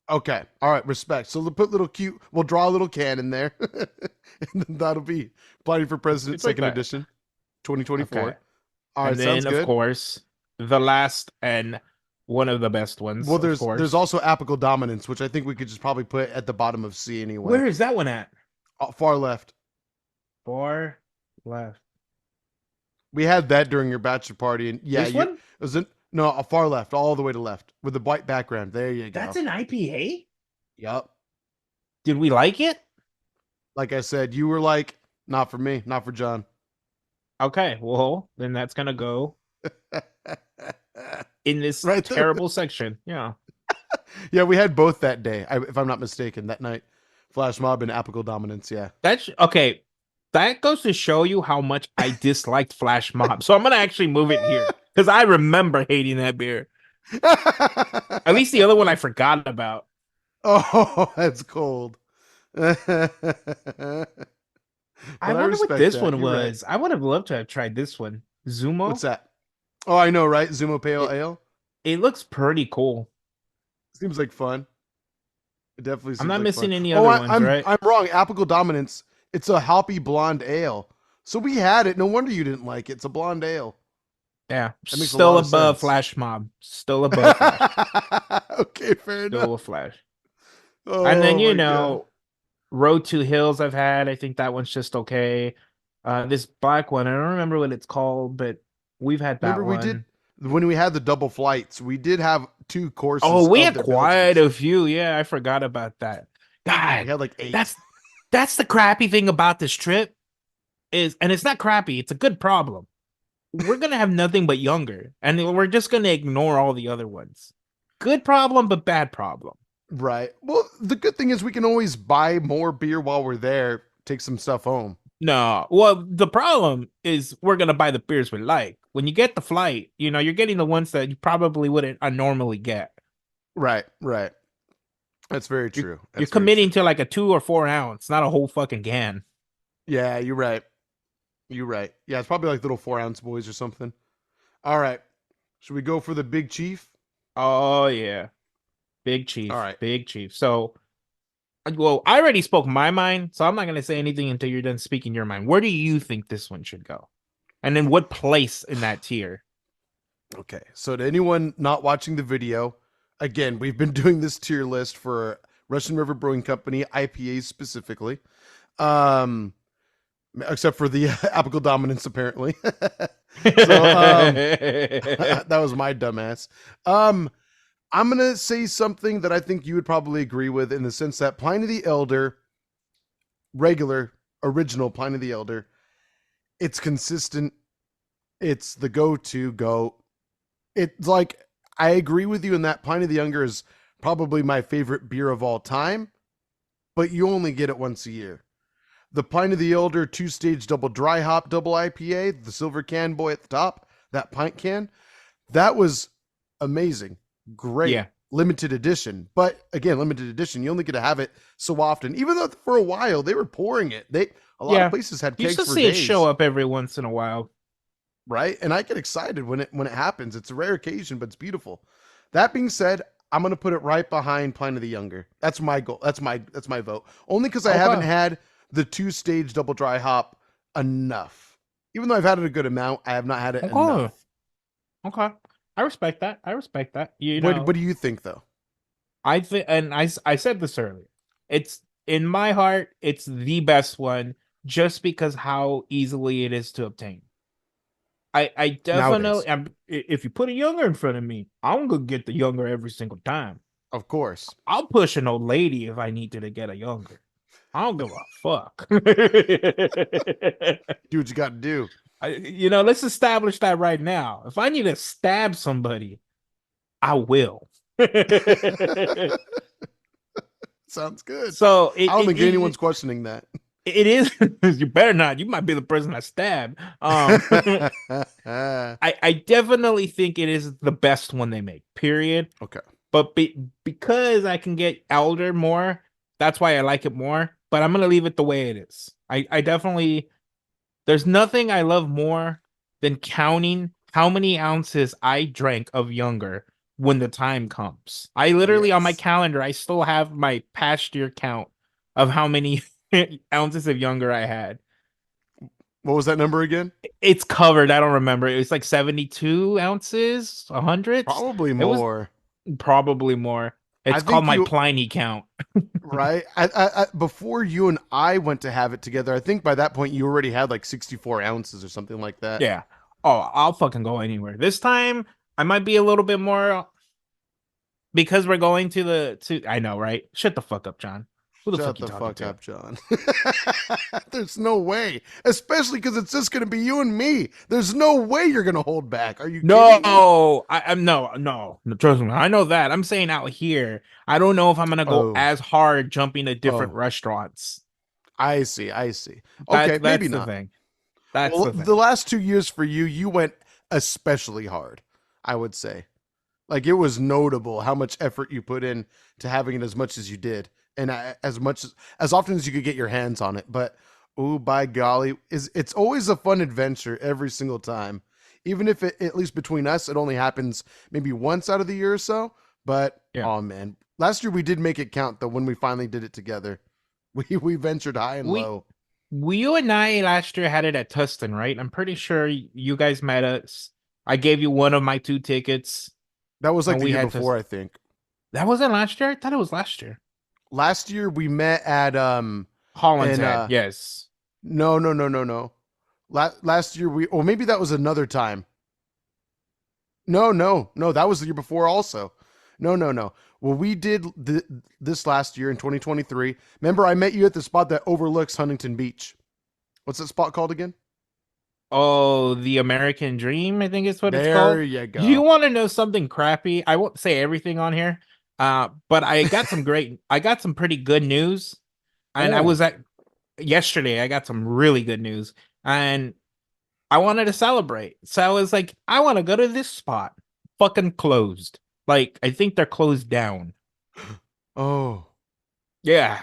Okay. All right. Respect. So we'll put little cute. We'll draw a little can in there, and then that'll be Planning for President It's like Second that. Edition, 2024. Okay. All right. And Sounds then, good. of course, the last and one of the best ones. Well, of course. there's also Apical Dominance, which I think we could just probably put at the bottom of C anyway. Where is that one at? Far left. Far left. We had that during your bachelor party, and yeah, This one? was it? No, far left, all the way to left with the white background. There you go. That's an IPA? Yep. Did we like it? Like I said, you were like, not for me, not for John. Okay, well, then that's gonna go in this Right there. terrible section. Yeah. Yeah, we had both that day, if I'm not mistaken, that night. Flash Mob and Apical Dominance, yeah. That's okay. That goes to show you how much I disliked Flash Mob. So I'm gonna actually move it here because I remember hating that beer. At least the other one I forgot about. Oh, that's cold. I wonder what respect this that. one You're right. was. I would have loved to have tried this one. Zumo. What's that? Oh, I know, right? Zumo Pale Ale. It looks pretty cool. Seems like fun. It definitely seems I'm not like missing fun. any other ones, right? I'm wrong. Apical Dominance. It's a hoppy blonde ale. So we had it. No wonder you didn't like it. It's a blonde ale. Yeah. That makes a Still lot of above sense. Flash Mob. Still above Flash. Okay, fair enough. Still a Flash. Oh, And then my God. Road to Hills I've had. I think that one's just okay. This black one, I don't remember what it's called, but we've had that Remember one. we did when we had the double flights, we did have 2 courses. Oh, we of had their quite Belgians. a few. Yeah, I forgot about that. We God, had like 8. that's the crappy thing about this trip is, and it's not crappy, it's a good problem. We're gonna have nothing but younger, and we're just gonna ignore all the other ones. Good problem, but bad problem. Right. Well, the good thing is we can always buy more beer while we're there, take some stuff home. No, well, the problem is we're gonna buy the beers we like. When you get the flight, you're getting the ones that you probably wouldn't normally get. Right. That's very true. You're committing to like a 2 or 4 ounce, not a whole fucking can. Yeah, you're right. Yeah, it's probably like little 4-ounce boys or something. All right. Should we go for the Big Chief? Oh yeah, Big Chief. All right. Big Chief. So, well, I already spoke my mind, so I'm not gonna say anything until you're done speaking your mind. Where do you think this one should go? And then what place in that tier? Okay. So to anyone not watching the video, again, we've been doing this tier list for Russian River Brewing Company, IPAs specifically. Except for the Apical Dominance, apparently. That was my dumbass. I'm gonna say something that I think you would probably agree with, in the sense that Pliny the Elder, regular, original Pliny the Elder, it's consistent. It's the go-to goat. It's like, I agree with you in that Pliny the Younger is probably my favorite beer of all time, but you only get it once a year. The Pliny the Elder 2-stage double dry hop double IPA, the silver can boy at the top, that pint can, that was amazing. Great. Yeah. Limited edition. But again, limited edition, you only get to have it so often. Even though for a while they were pouring it. A lot of places had You kegs still for see days. it show up every once in a while. Right? And I get excited when it happens. It's a rare occasion, but it's beautiful. That being said, I'm gonna put it right behind Planet of the Younger. That's my goal. That's my vote. Only because I haven't Okay. had the 2-stage double dry hop enough. Even though I've had it a good amount, I have not had it enough. Okay. Okay. I respect that. I respect that. What do you think though? I think, and I said this earlier. It's in my heart, it's the best one just because how easily it is to obtain. I Nowadays? definitely, if you put a younger in front of me, I'm gonna get the younger every single time. Of course. I'll push an old lady if I needed to get a younger. I don't give a fuck. Do what you got to do. Let's establish that right now. If I need to stab somebody, I will. Sounds good. So I don't think anyone's questioning that. it is. You better not. You might be the person I stab. I definitely think it is the best one they make. Period. Okay. But because I can get elder more, that's why I like it more. But I'm gonna leave it the way it is. I definitely. There's nothing I love more than counting how many ounces I drank of younger when the time comes. I literally on my Yes. calendar, I still have my past year count of how many ounces of younger I had. What was that number again? It's covered. I don't remember. It was like 72 ounces, 100. Probably It was more. probably more. I It's called think my you Pliny count. right. Before you and I went to have it together, I think by that point you already had like 64 ounces or something like that. Yeah. Oh, I'll fucking go anywhere. This time I might be a little bit more because we're going to I know, right? Shut the fuck up, John. Who the Shut fuck you the talking fuck to? up, John. There's no way, especially because it's just gonna be you and me. There's no way you're gonna hold back. Are you kidding me? No, I'm no, trust me. I know that. I'm saying out here, I don't know if I'm gonna go Oh, as hard jumping to different oh, restaurants. I see. I see. That's Okay, maybe that's the not. thing. That's Well, the the thing. last 2 years for you, you went especially hard, I would say. Like it was notable how much effort you put in to having it as much as you did, and as much as often as you could get your hands on it. But oh, by golly, is it's always a fun adventure every single time, even if it, at least between us, it only happens maybe once out of the year or so. But Yeah. oh man, last year we did make it count though when we finally did it together. We ventured high and We low. you and I last year had it at Tustin, right? I'm pretty sure you guys met us. I gave you one of my two tickets, That was like and the we year had to. before, I think. That wasn't last year. I thought it was last year. Last year we met at Holland's and Head, yes. no. Last year or maybe that was another time. No, that was the year before also. No. Well, we did this last year in 2023. Remember, I met you at the spot that overlooks Huntington Beach. What's that spot called again? Oh, the American Dream, I think is what it's There called. you You go. want to know something crappy? I won't say everything on here. But I got some pretty good news. And I Oh, was at yesterday, I got some really good news. And I wanted to celebrate. So I was like, I want to go to this spot. Fucking closed. Like, I think they're closed down. oh, Yeah.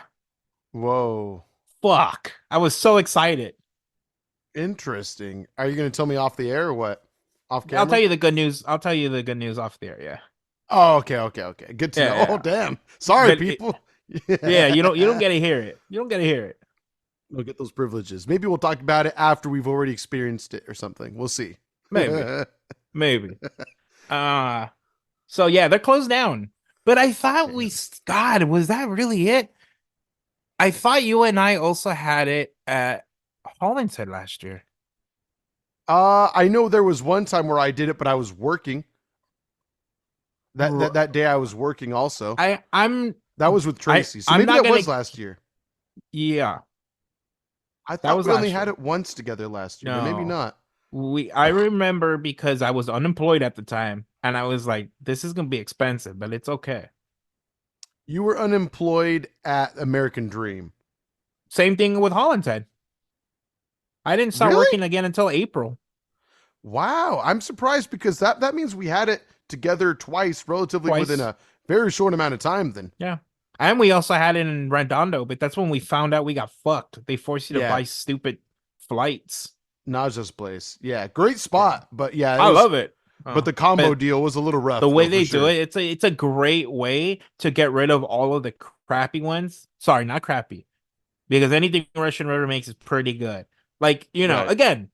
whoa. Fuck. I was so excited. Interesting. Are you going to tell me off the air or what? Off I'll tell camera? you the good news. I'll tell you the good news off there. Yeah. Oh, okay. Good to Yeah, know. Oh, yeah. damn. Sorry, But people. yeah, you don't Yeah. get to hear it. You don't get to hear it. We'll get those privileges. Maybe we'll talk about it after we've already experienced it or something. We'll see. Maybe. Maybe. Uh so yeah, they're closed down. But I thought Damn. God, was that really it? I thought you and I also had it at Hollinshead last year. I know there was one time where I did it, but I was working. That day I was working also. I I'm That was with I Tracy. So I'm maybe not that gonna was last year. yeah, I that thought was we only last had year. it once together last year, but maybe No. not. I remember because I was unemployed at the time and I was like, this is gonna be expensive, but it's okay. You were unemployed at American Dream. Same thing with Hollinshead. I didn't start Really? working again until April. Wow. I'm surprised because that means we had it together twice relatively within Twice. a very short amount of time then. Yeah. And we also had it in Redondo, but that's when we found out we got fucked. They forced you to Yeah. buy stupid flights. Naja's place. Yeah, great Yeah. spot. But yeah, it I was love it. But Oh, the combo but deal was a little the rough way though, for they do sure. it, it's a great way to get rid of all of the crappy ones. Sorry, not crappy, because anything Russian River makes is pretty good. Like, Right. again,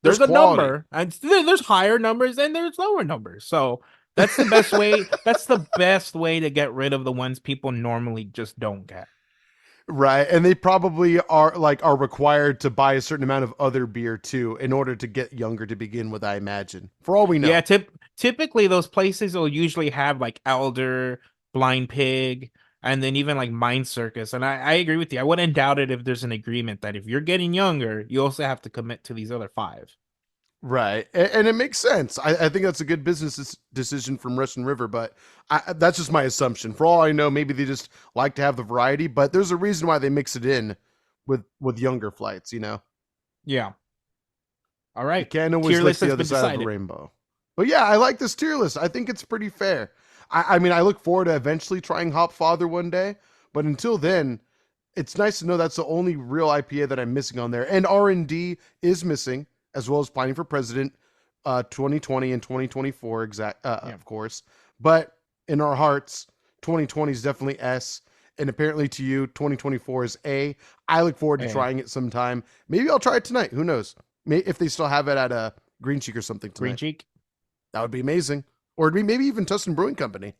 There's there's a quality. number, and there's higher numbers and there's lower numbers. So that's the best way. That's the best way to get rid of the ones people normally just don't get. Right. And they probably are required to buy a certain amount of other beer too in order to get younger to begin with, I imagine. For all we Yeah, know. typically those places will usually have like Elder, Blind Pig, and then even like Mind Circus. And I agree with you. I wouldn't doubt it if there's an agreement that if you're getting younger, you also have to commit to these other five. Right. And it makes sense. I think that's a good business decision from Russian River, but that's just my assumption. For all I know, maybe they just like to have the variety, but there's a reason why they mix it in with younger flights, you know? Yeah. All You right. can't always Tier lick list the has other been side of a decided. rainbow. But yeah, I like this tier list. I think it's pretty fair. I mean, I look forward to eventually trying Hopfather one day, but until then, it's nice to know that's the only real IPA that I'm missing on there. And R&D is missing, as well as Planning for President 2020 and 2024, Yeah. of course. But in our hearts, 2020 is definitely S. And apparently to you, 2024 is A. I look forward to Hey, trying it sometime. Maybe I'll try it tonight. Who knows? If they still have it at a Green Cheek or something Green tonight. Cheek? That would be amazing. Or maybe even Tustin Brewing Company.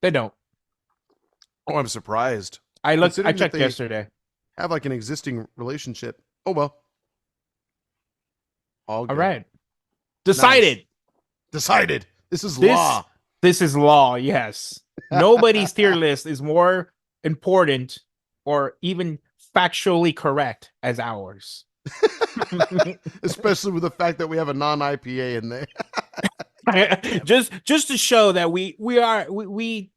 They don't. Oh, I'm surprised. I Considering that checked they yesterday. have like an existing relationship. Oh well, all All good. right. Nice. Decided. Decided. This is This law. this is law, yes. Nobody's tier list is more important or even factually correct as ours. Especially with the fact that we have a non-IPA in there. Damn. just to show that we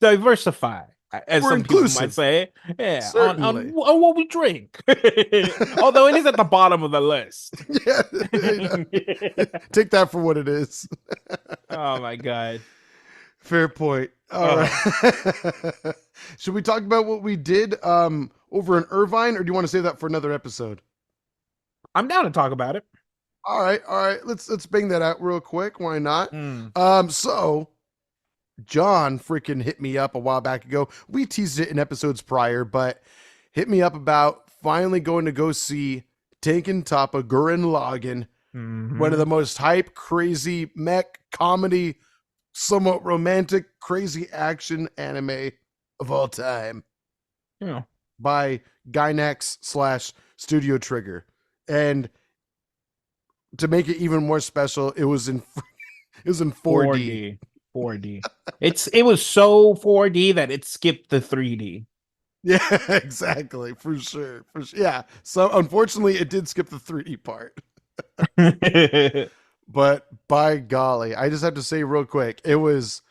diversify, as We're some people might inclusive. say. Yeah, Certainly. on what we drink. Although it is at the bottom of the list. Yeah. Take that for what it is. Oh my god. Fair point. All Uh, right. Should we talk about what we did over in Irvine, or do you want to save that for another episode? I'm down to talk about it. All right. Let's bang that out real quick. Why not? Mm. So John freaking hit me up a while back ago. We teased it in episodes prior, but hit me up about finally going to go see Tankin Toppa Gurren Lagann, one of Mhm. the most hype, crazy mech comedy, somewhat romantic, crazy action anime of all time Yeah. by Gainax / Studio Trigger. And to make it even more special, it was in 4D. 4D. 4D. It was so 4D that it skipped the 3D. Yeah, exactly, for sure, for sure. Yeah. So unfortunately, it did skip the 3D part, but by golly, I just have to say real quick, it was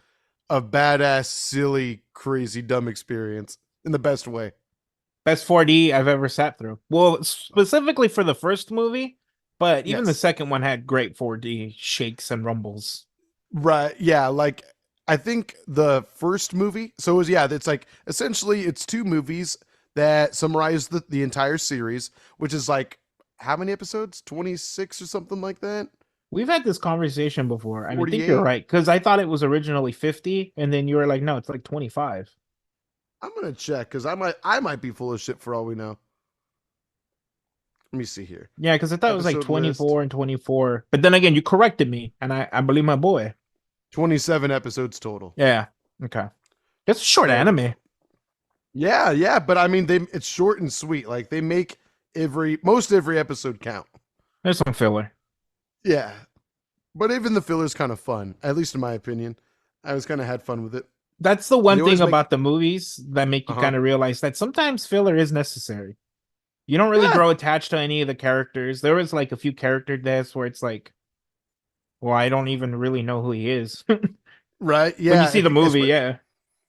a badass, silly, crazy, dumb experience in the best way. Best 4D I've ever sat through. Well, specifically for the first movie, but even the Yes. second one had great 4D shakes and rumbles. Right. Yeah. Like, I think the first movie, so it was, yeah, it's like essentially it's two movies that summarize the entire series, which is like how many episodes? 26 or something like that? We've had this conversation before, and I think you're 48? right, because I thought it was originally 50, and then you were like, no, it's like 25. I'm gonna check because I might be full of shit for all we know. Let me see here. Yeah, because I thought it was like Episode list. 24 and 24. But then again, you corrected me, and I believe my boy. 27 episodes total. Yeah. Okay. It's a short So anime. yeah, yeah, but I mean it's short and sweet. Like they make most every episode count. There's some filler. Yeah. But even the filler's kind of fun, at least in my opinion. I was kind of had fun with it. That's the They one thing always make about the movies that make you uh-huh. kind of realize that sometimes filler is necessary. You don't really Yeah, grow attached to any of the characters. There was like a few character deaths where it's like, well, I don't even really know who he is. right. When you Yeah, see the movie, yeah.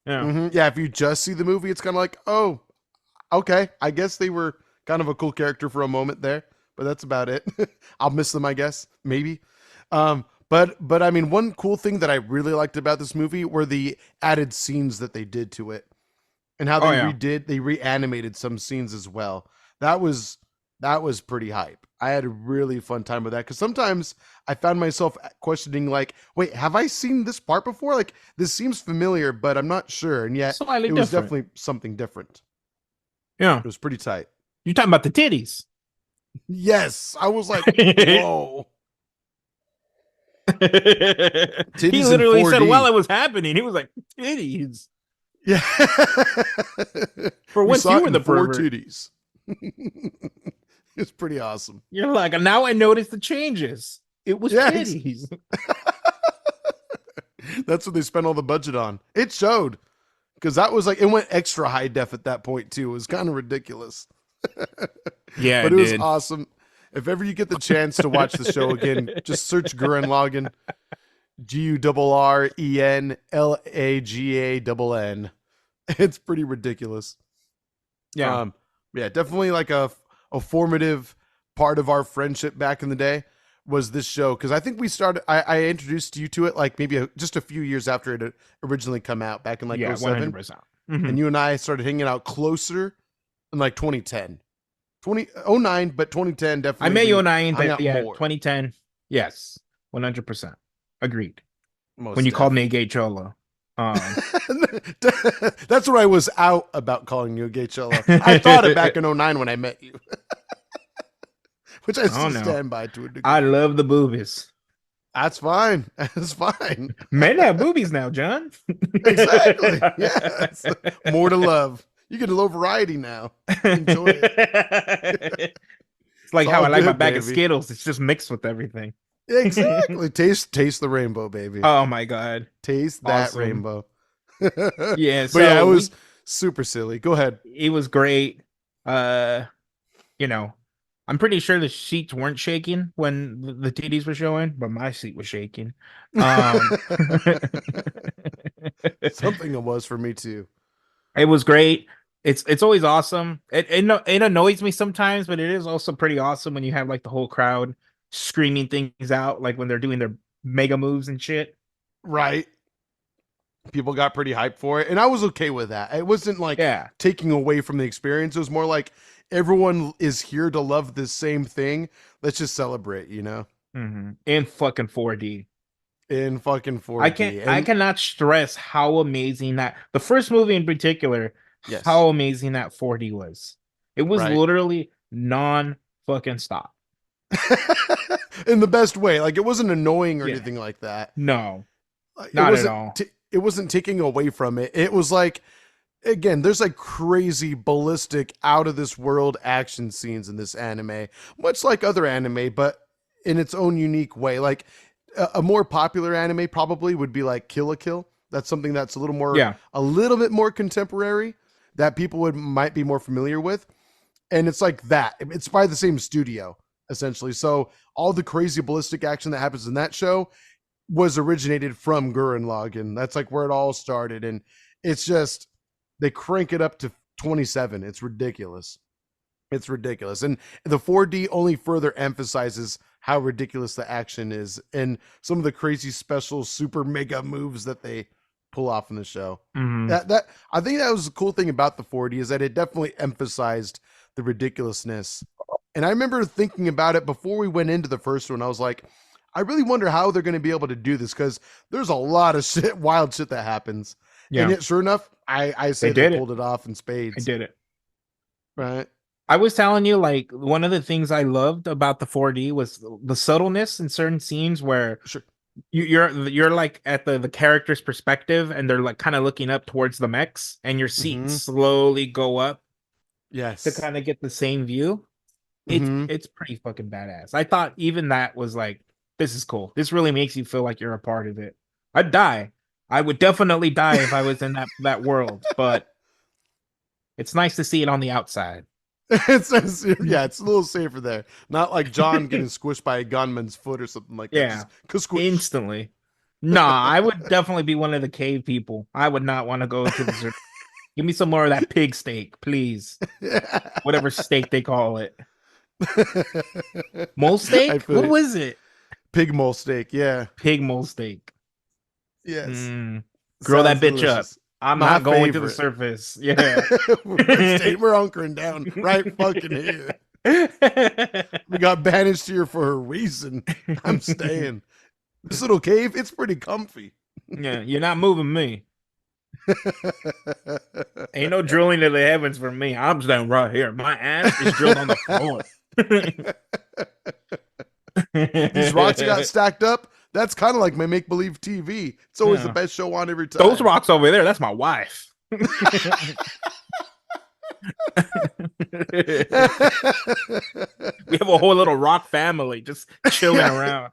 Yeah. yeah, if you just see the movie, it's kind of like, "Oh, okay, I guess they were kind of a cool character for a moment there, but that's about it. I'll miss them, I guess, maybe." But I mean, one cool thing that I really liked about this movie were the added scenes that they did to it, and how Oh yeah. they reanimated some scenes as well. That was pretty hype. I had a really fun time with that because sometimes I found myself questioning, like, wait, have I seen this part before? Like, this seems familiar, but I'm not sure. And yet, Slightly it was different. definitely something different. Yeah. It was pretty tight. You're talking about the titties. Yes, I was like, whoa, He titties in literally said while 4D. it was happening, he was like, titties. Yeah, For we once, saw you it were in the four pervert. titties. It's pretty awesome. You're like, now I noticed the changes. It was Yeah, titties. that's what they spent all the budget on. It showed because that was like it went extra high def at that point too. It was kind of ridiculous, Yeah, but it it was did. awesome. If ever you get the chance to watch the show again, just search Gurren Lagann, GURRENLAGANN. It's pretty ridiculous. Yeah. Yeah, definitely like a formative part of our friendship back in the day was this show because I think we started. I introduced you to it like maybe just a few years after it had originally come out back in like Yeah, '07, 100%. and you and I started hanging out closer in like 2010, 2009, but 2010 I definitely met you we and I, hung but out yeah, more. 2010. Yes, 100%. Agreed. When Most you called me a def. gay cholo. Um, That's what I was out about calling you a gay cholo. I thought it back in '09 when I met you, which I I still don't know. stand by to a I degree. love the boobies. That's fine. That's fine. Men have boobies now, John. Exactly. Yes. More to love. You get a little variety now. Enjoy it. It's It's like how all I like my good, bag of baby. Skittles. It's just mixed with everything. Exactly. Taste the rainbow, baby. Oh my god. Taste that Awesome. rainbow. Yeah, But yeah, it so was we super silly. Go ahead. it was great. Uh, you know, I'm pretty sure the sheets weren't shaking when the titties were showing, but my seat was shaking. Um Something it was for me too. It was great. It's always awesome. It annoys me sometimes, but it is also pretty awesome when you have like the whole crowd screaming things out, like when they're doing their mega moves and shit. Right. People got pretty hyped for it. And I was okay with that. It wasn't like Yeah. taking away from the experience. It was more like everyone is here to love the same thing. Let's just celebrate, In fucking 4D. in fucking I can't 4D. I And cannot stress how amazing that the first movie in particular, yes, how amazing that 4D was. It was right. literally non fucking stop. In the best way. Like it wasn't annoying or Yeah. anything like that. No, Like, not at all. it wasn't taking away from it. It was like again, there's like crazy ballistic out of this world action scenes in this anime, much like other anime, but in its own unique way. Like a more popular anime probably would be like Kill a Kill. That's something that's Yeah. a little bit more contemporary that people would might be more familiar with. And it's like that. It's by the same studio essentially. So all the crazy ballistic action that happens in that show was originated from Gurren Lagann. That's like where it all started, and it's just they crank it up to 27. It's ridiculous. It's ridiculous, and the 4D only further emphasizes how ridiculous the action is and some of the crazy special super mega moves that they pull off in the show. Mhm. That I think that was the cool thing about the 4D is that it definitely emphasized the ridiculousness. And I remember thinking about it before we went into the first one. I was like, I really wonder how they're going to be able to do this because there's a lot of shit, wild shit that happens. And Yeah. yet, sure enough, I say They they did it. pulled it off in I spades. did it. Right? I was telling you, like, one of the things I loved about the 4D was the subtleness in certain scenes where Sure. you're like at the character's perspective and they're like kind of looking up towards the mechs and your seat Mm-hmm. slowly go up to Yes. kind of get the same view. Mm-hmm. It's pretty fucking badass. I thought even that was like, this is cool. This really makes you feel like you're a part of it. I'd die. I would definitely die if I was in that world, but it's nice to see it on the outside. Yeah, it's a little safer there. Not like John getting squished by a gunman's foot or something like that. Yeah, Just squish. instantly. Nah, I would definitely be one of the cave people. I would not want to go to the Give me some more of that pig steak, please. Whatever steak they call it. Mole I steak? feel What you. was it? Pig mole steak. Yeah. Pig mole steak. Yes. Grill that Sounds bitch up. delicious. I'm My not going to the favorite. surface. Yeah. We're hunkering down right fucking here. We got banished here for a reason. I'm staying. This little cave, it's pretty comfy. Yeah, you're not moving me. Ain't no drilling to the heavens for me. I'm staying right here. My ass is drilled on the floor. These rocks got stacked up. That's kind of like my make believe TV. It's always the Yeah. best show on every Those time. rocks over there, that's my wife. We have a whole little rock family just chilling around.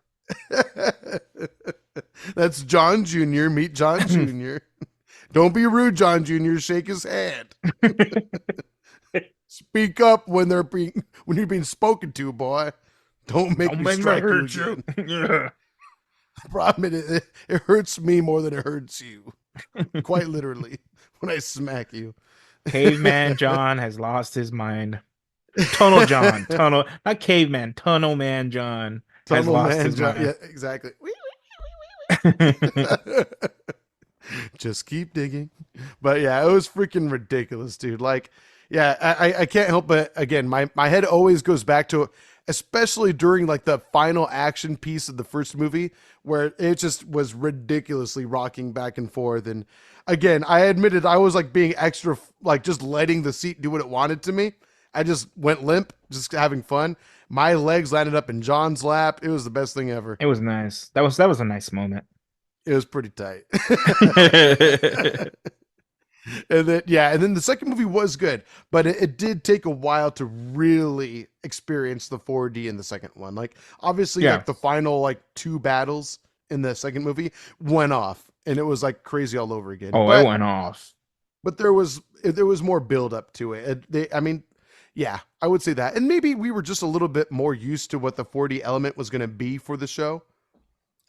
That's John Jr. Meet John Jr. Don't be rude, John Jr. Shake his hand. Speak up when you're being spoken to, boy. Don't make me strike you again. Yeah. Problem it hurts me more than it hurts you. Quite literally, when I smack you. Caveman John has lost his mind. Tunnel John, not caveman, Tunnel Man John has Tunnel lost Man his John. mind. Yeah, exactly. Just keep digging. But yeah, it was freaking ridiculous, dude. Like, yeah, I can't help but, again, my head always goes back to, especially during like the final action piece of the first movie, where it just was ridiculously rocking back and forth. And again, I admitted I was like being extra, like just letting the seat do what it wanted to me. I just went limp, just having fun. My legs landed up in John's lap. It was the best thing ever. It was nice. That was a nice moment. It was pretty tight. And then the second movie was good, but it did take a while to really experience the 4D in the second one. Like, obviously, Yeah. like the final like two battles in the second movie went off, and it was like crazy all over again. Oh, it went off. But there was more build up to it. I mean, yeah, I would say that, and maybe we were just a little bit more used to what the 4D element was going to be for the show.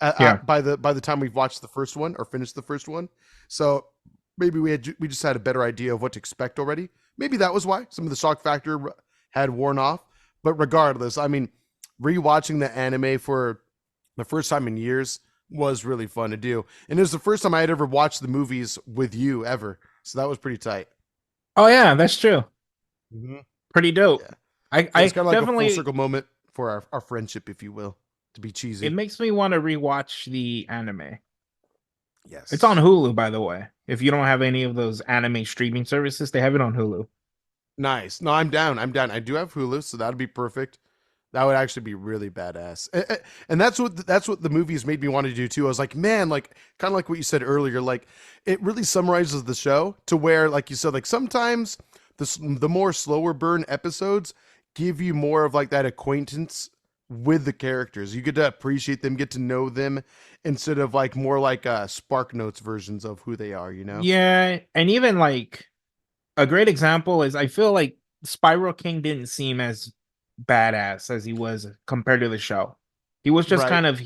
Yeah. By the time we've watched the first one or finished the first one, so maybe we just had a better idea of what to expect already. Maybe that was why some of the shock factor had worn off. But regardless, I mean, rewatching the anime for the first time in years was really fun to do, and it was the first time I had ever watched the movies with you ever. So that was pretty tight. Oh yeah, that's true. Mm-hmm. Pretty dope. Yeah. I It's kind of like definitely a full circle moment for our friendship, if you will, to be cheesy. it makes me want to rewatch the anime. Yes, It's on Hulu, by the way. If you don't have any of those anime streaming services, they have it on Hulu. Nice. No, I'm down. I do have Hulu, so that'd be perfect. That would actually be really badass. And that's what the movies made me want to do too. I was like, man, like kind of like what you said earlier, like it really summarizes the show to where, like you said, like sometimes the more slower burn episodes give you more of like that acquaintance with the characters. You get to appreciate them, get to know them, instead of like more like Spark Notes versions of who they are, you know? Yeah, and even like a great example is I feel like Spiral King didn't seem as badass as he was compared to the show. He was just Right. kind of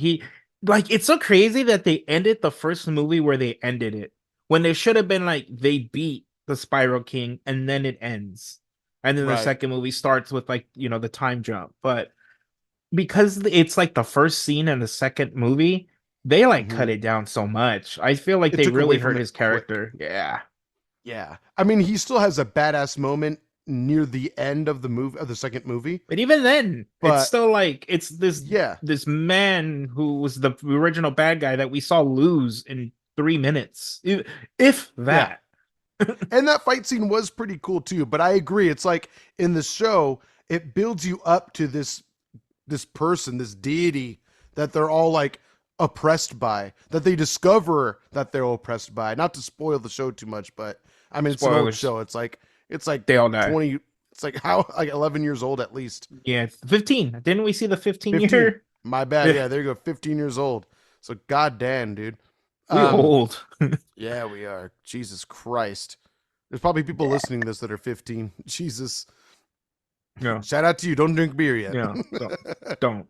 like it's so crazy that they ended the first movie where they ended it when they should have been like they beat the Spiral King and then it ends. And then the Right. second movie starts with like, the time jump. But because it's like the first scene in the second movie, they like Mhm. cut it down so much. I feel like It they took away really from hurt it his quick. character. Yeah. Yeah. I mean, he still has a badass moment near the end of the second movie. But even then, But it's still like it's this yeah. this man who was the original bad guy that we saw lose in 3 minutes. If that. And that fight scene was pretty cool too, but I agree. It's like in the show, it builds you up to this person, this deity that they're all like oppressed by, that they discover that they're oppressed by. Not to spoil the show too much, but I mean, it's an old Spoilers. show. It's like They all die. 20, it's like how like 11 years old at least. Yeah, 15. Didn't we see the 15 15. year? My bad. Yeah, there you go. 15 years old. So goddamn, dude. We old. Yeah, we are. Jesus Christ. There's probably people listening to this that are 15. Jesus. Yeah. Shout out to you. Don't drink beer yet. Yeah. Don't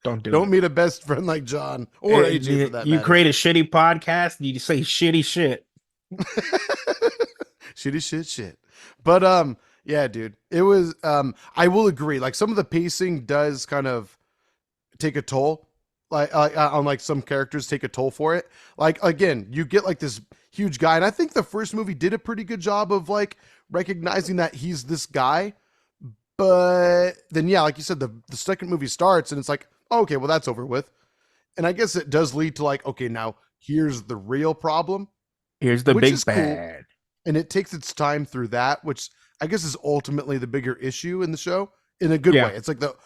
do Don't it. meet a best friend like John or AJ for that You matter. create a shitty podcast and you say shitty shit. Shitty shit. But yeah, dude. It was I will agree. Like some of the pacing does kind of take a toll. Like on like some characters take a toll for it. Like again, you get like this huge guy, and I think the first movie did a pretty good job of like recognizing that he's this guy. But then, yeah, like you said, the second movie starts and it's like, oh, okay, well, that's over with. And I guess it does lead to like, okay, now here's the real problem, Here's the which big is cool. bad. And it takes its time through that, which I guess is ultimately the bigger issue in the show in a good Yeah, way. It's like the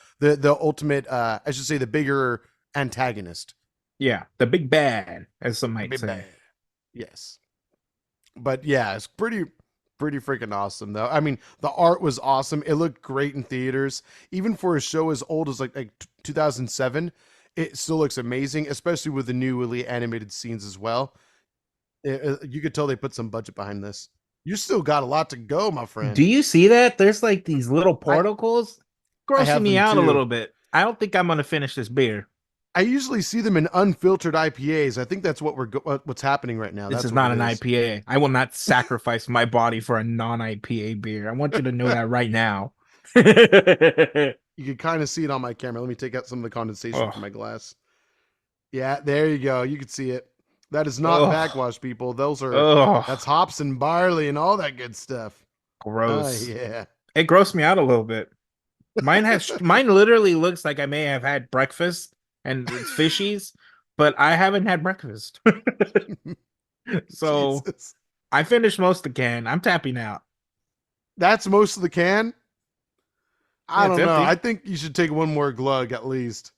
ultimate, I should say, the bigger antagonist, yeah, the big bad, as some the might big say. bad. Yes, but yeah, it's pretty freaking awesome though. I mean, the art was awesome. It looked great in theaters, even for a show as old as like 2007. It still looks amazing, especially with the newly animated scenes as well. You could tell they put some budget behind this. You still got a lot to go, my Do friend. you see that? There's like these little I particles I grossing have me them out a too. little bit. I don't think I'm gonna finish this beer. I usually see them in unfiltered IPAs. I think that's what what's happening right now. This That's is what not it an is. IPA. I will not sacrifice my body for a non-IPA beer. I want you to know that right now. You can kind of see it on my camera. Let me take out some of the condensation from Oh, my glass. Yeah, there you go. You can see it. That is not oh, backwash, people. Those are that's oh, hops and barley and all that good stuff. Oh gross. yeah. It grossed me out a little bit. Mine literally looks like I may have had breakfast and it's fishies, but I haven't had breakfast. So Jesus. I finished most of the can. I'm tapping out. That's most of the can. I Yeah, it's don't know. I empty. think you should take one more glug at least.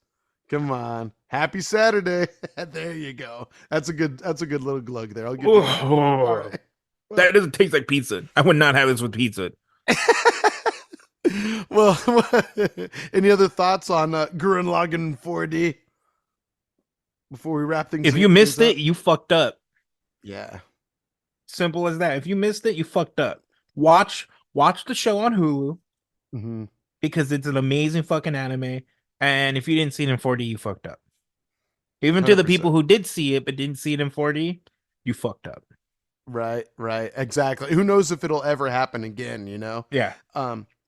Come on. Happy Saturday. There you go. That's a good little glug there. I'll give you that. All Oh, right. Well, that doesn't taste like pizza. I would not have this with pizza. well, any other thoughts on Gurren Lagann 4D before we wrap If you things missed it, up? you fucked up. Yeah. Simple as that. If you missed it, you fucked up. Watch the show on Hulu Hmm. because it's an amazing fucking anime. And if you didn't see it in 4D, you fucked up. Even to the people 100%. who did see it but didn't see it in 4D, you fucked up. Right, right. Exactly. Who knows if it'll ever happen again, you know? Yeah.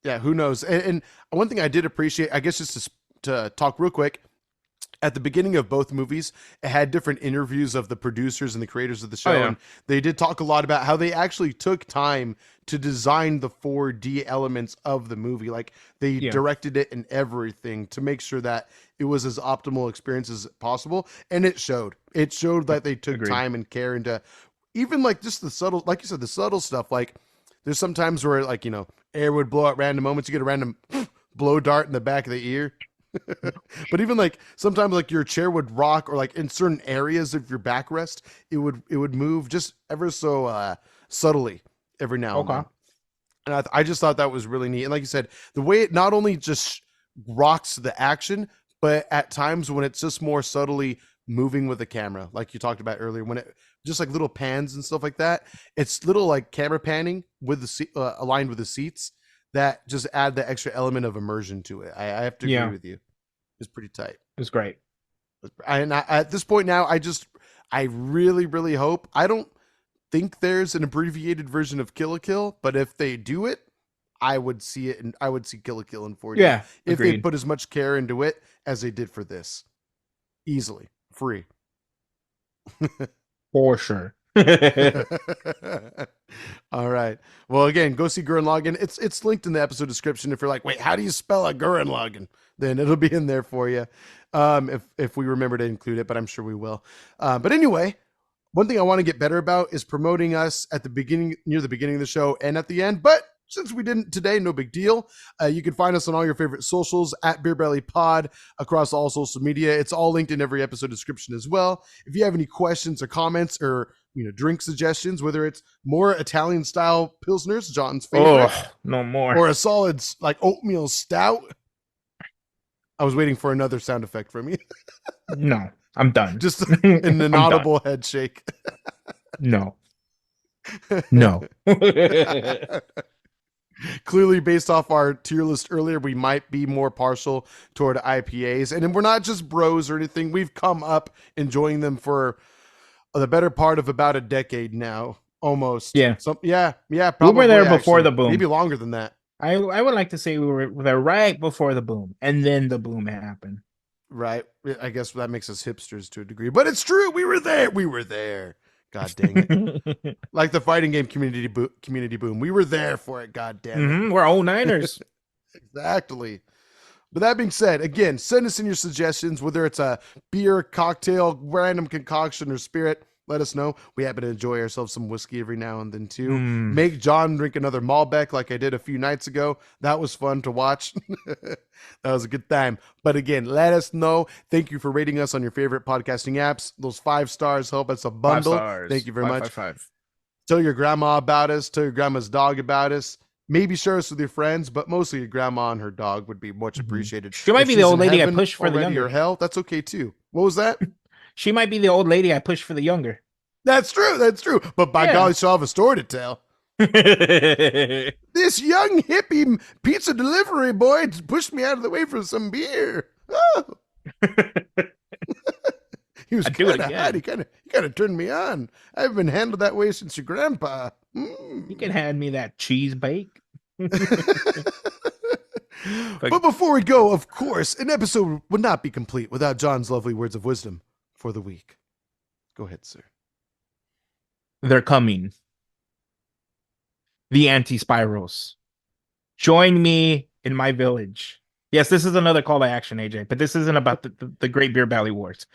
Yeah, who knows? And one thing I did appreciate, I guess just to talk real quick, at the beginning of both movies, it had different interviews of the producers and the creators of the Oh show, yeah. and they did talk a lot about how they actually took time to design the 4D elements of the movie. Like they Yeah. directed it and everything to make sure that it was as optimal experience as possible, and it showed. It showed that they took Agreed. time and care into even like just the subtle, like you said, the subtle stuff. Like there's sometimes where like air would blow at random moments. You get a random blow dart in the back of the ear. But even like sometimes like your chair would rock or like in certain areas of your backrest it would move just ever so subtly every now and Okay. then. And I just thought that was really neat. And like you said, the way it not only just rocks the action, but at times when it's just more subtly moving with the camera, like you talked about earlier, when it just like little pans and stuff like that, it's little like camera panning with aligned with the seats that just add the extra element of immersion to it. I have to agree Yeah. with you. It's pretty tight. It's great. At this point now, I really, really hope. I don't think there's an abbreviated version of Kill a Kill, but if they do it, I would see it, and I would see Kill a Kill in 4D Yeah. if they Agreed. put as much care into it as they did for this. Easily free. For sure. All right. Well, again, go see Gurren Lagann. It's linked in the episode description. If you're like, wait, how do you spell a Gurren Lagann? Then it'll be in there for you. If we remember to include it, but I'm sure we will. But anyway, one thing I want to get better about is promoting us at the beginning, near the beginning of the show, and at the end. But since we didn't today, no big deal. You can find us on all your favorite socials at BeerBellyPod across all social media. It's all linked in every episode description as well. If you have any questions or comments or drink suggestions, whether it's more Italian style pilsners, John's favorite, Oh, no more. or a solid like oatmeal stout. I was waiting for another sound effect from you. No, I'm done. Just an I'm done. inaudible head shake. No, no. Clearly, based off our tier list earlier, we might be more partial toward IPAs. And we're not just bros or anything. We've come up enjoying them for the better part of about a decade now, almost. Yeah, Yeah, we were probably there before actually, the maybe boom. longer than that. I would like to say we were there right before the boom, and then the boom happened. Right? I guess that makes us hipsters to a degree, but it's true. We were there. We were there. God dang it! Like the fighting game community boom. We were there for it. God damn it! We're all Niners. Exactly. But that being said, again, send us in your suggestions, whether it's a beer, cocktail, random concoction, or spirit. Let us know. We happen to enjoy ourselves some whiskey every now and then too. Mm, Make John drink another Malbec like I did a few nights ago. That was fun to watch. That was a good time. But again, let us know. Thank you for rating us on your favorite podcasting apps. Those 5 stars help us a five bundle. stars. Thank you very much. 5. Tell your grandma about us. Tell your grandma's dog about us. Maybe share us with your friends, but mostly your grandma and her dog would be much appreciated. She might If be the she's old in lady I heaven pushed for the already younger. or hell, that's okay too. What was that? She might be the old lady I pushed for the younger. That's true. That's true. But by Yeah. golly, she'll have a story to tell. This young hippie pizza delivery boy pushed me out of the way for some beer. Oh. He was I'd do it kind of hot. again. He kind of turned me on. I haven't been handled that way since your grandpa. You can hand me that cheese bake. But before we go, of course, an episode would not be complete without John's lovely words of wisdom for the week. Go ahead, sir. They're coming. The anti-spirals. Join me in my village. Yes, this is another call to action, AJ, but this isn't about the Great Beer Valley Wars.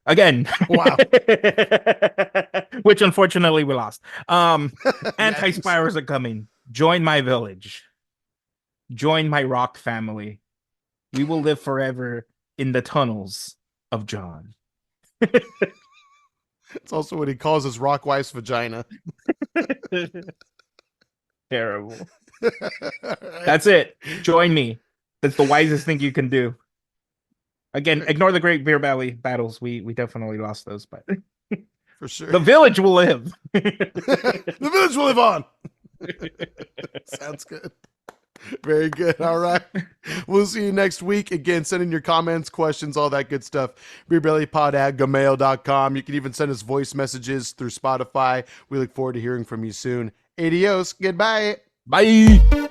Again. Wow. Which unfortunately we lost. Anti-spirals are coming. Join my village. Join my rock family. We will live forever in the tunnels of John. It's also what he calls his rock wife's vagina. Terrible. That's it. Join me. That's the wisest thing you can do. Again, ignore the Great Beer Valley battles. We definitely lost those, but for sure. The village will live. The village will live on. Sounds good. Very good. All right. We'll see you next week. Again, send in your comments, questions, all that good stuff. BeerBellyPod@gmail.com. You can even send us voice messages through Spotify. We look forward to hearing from you soon. Adios. Goodbye. Bye.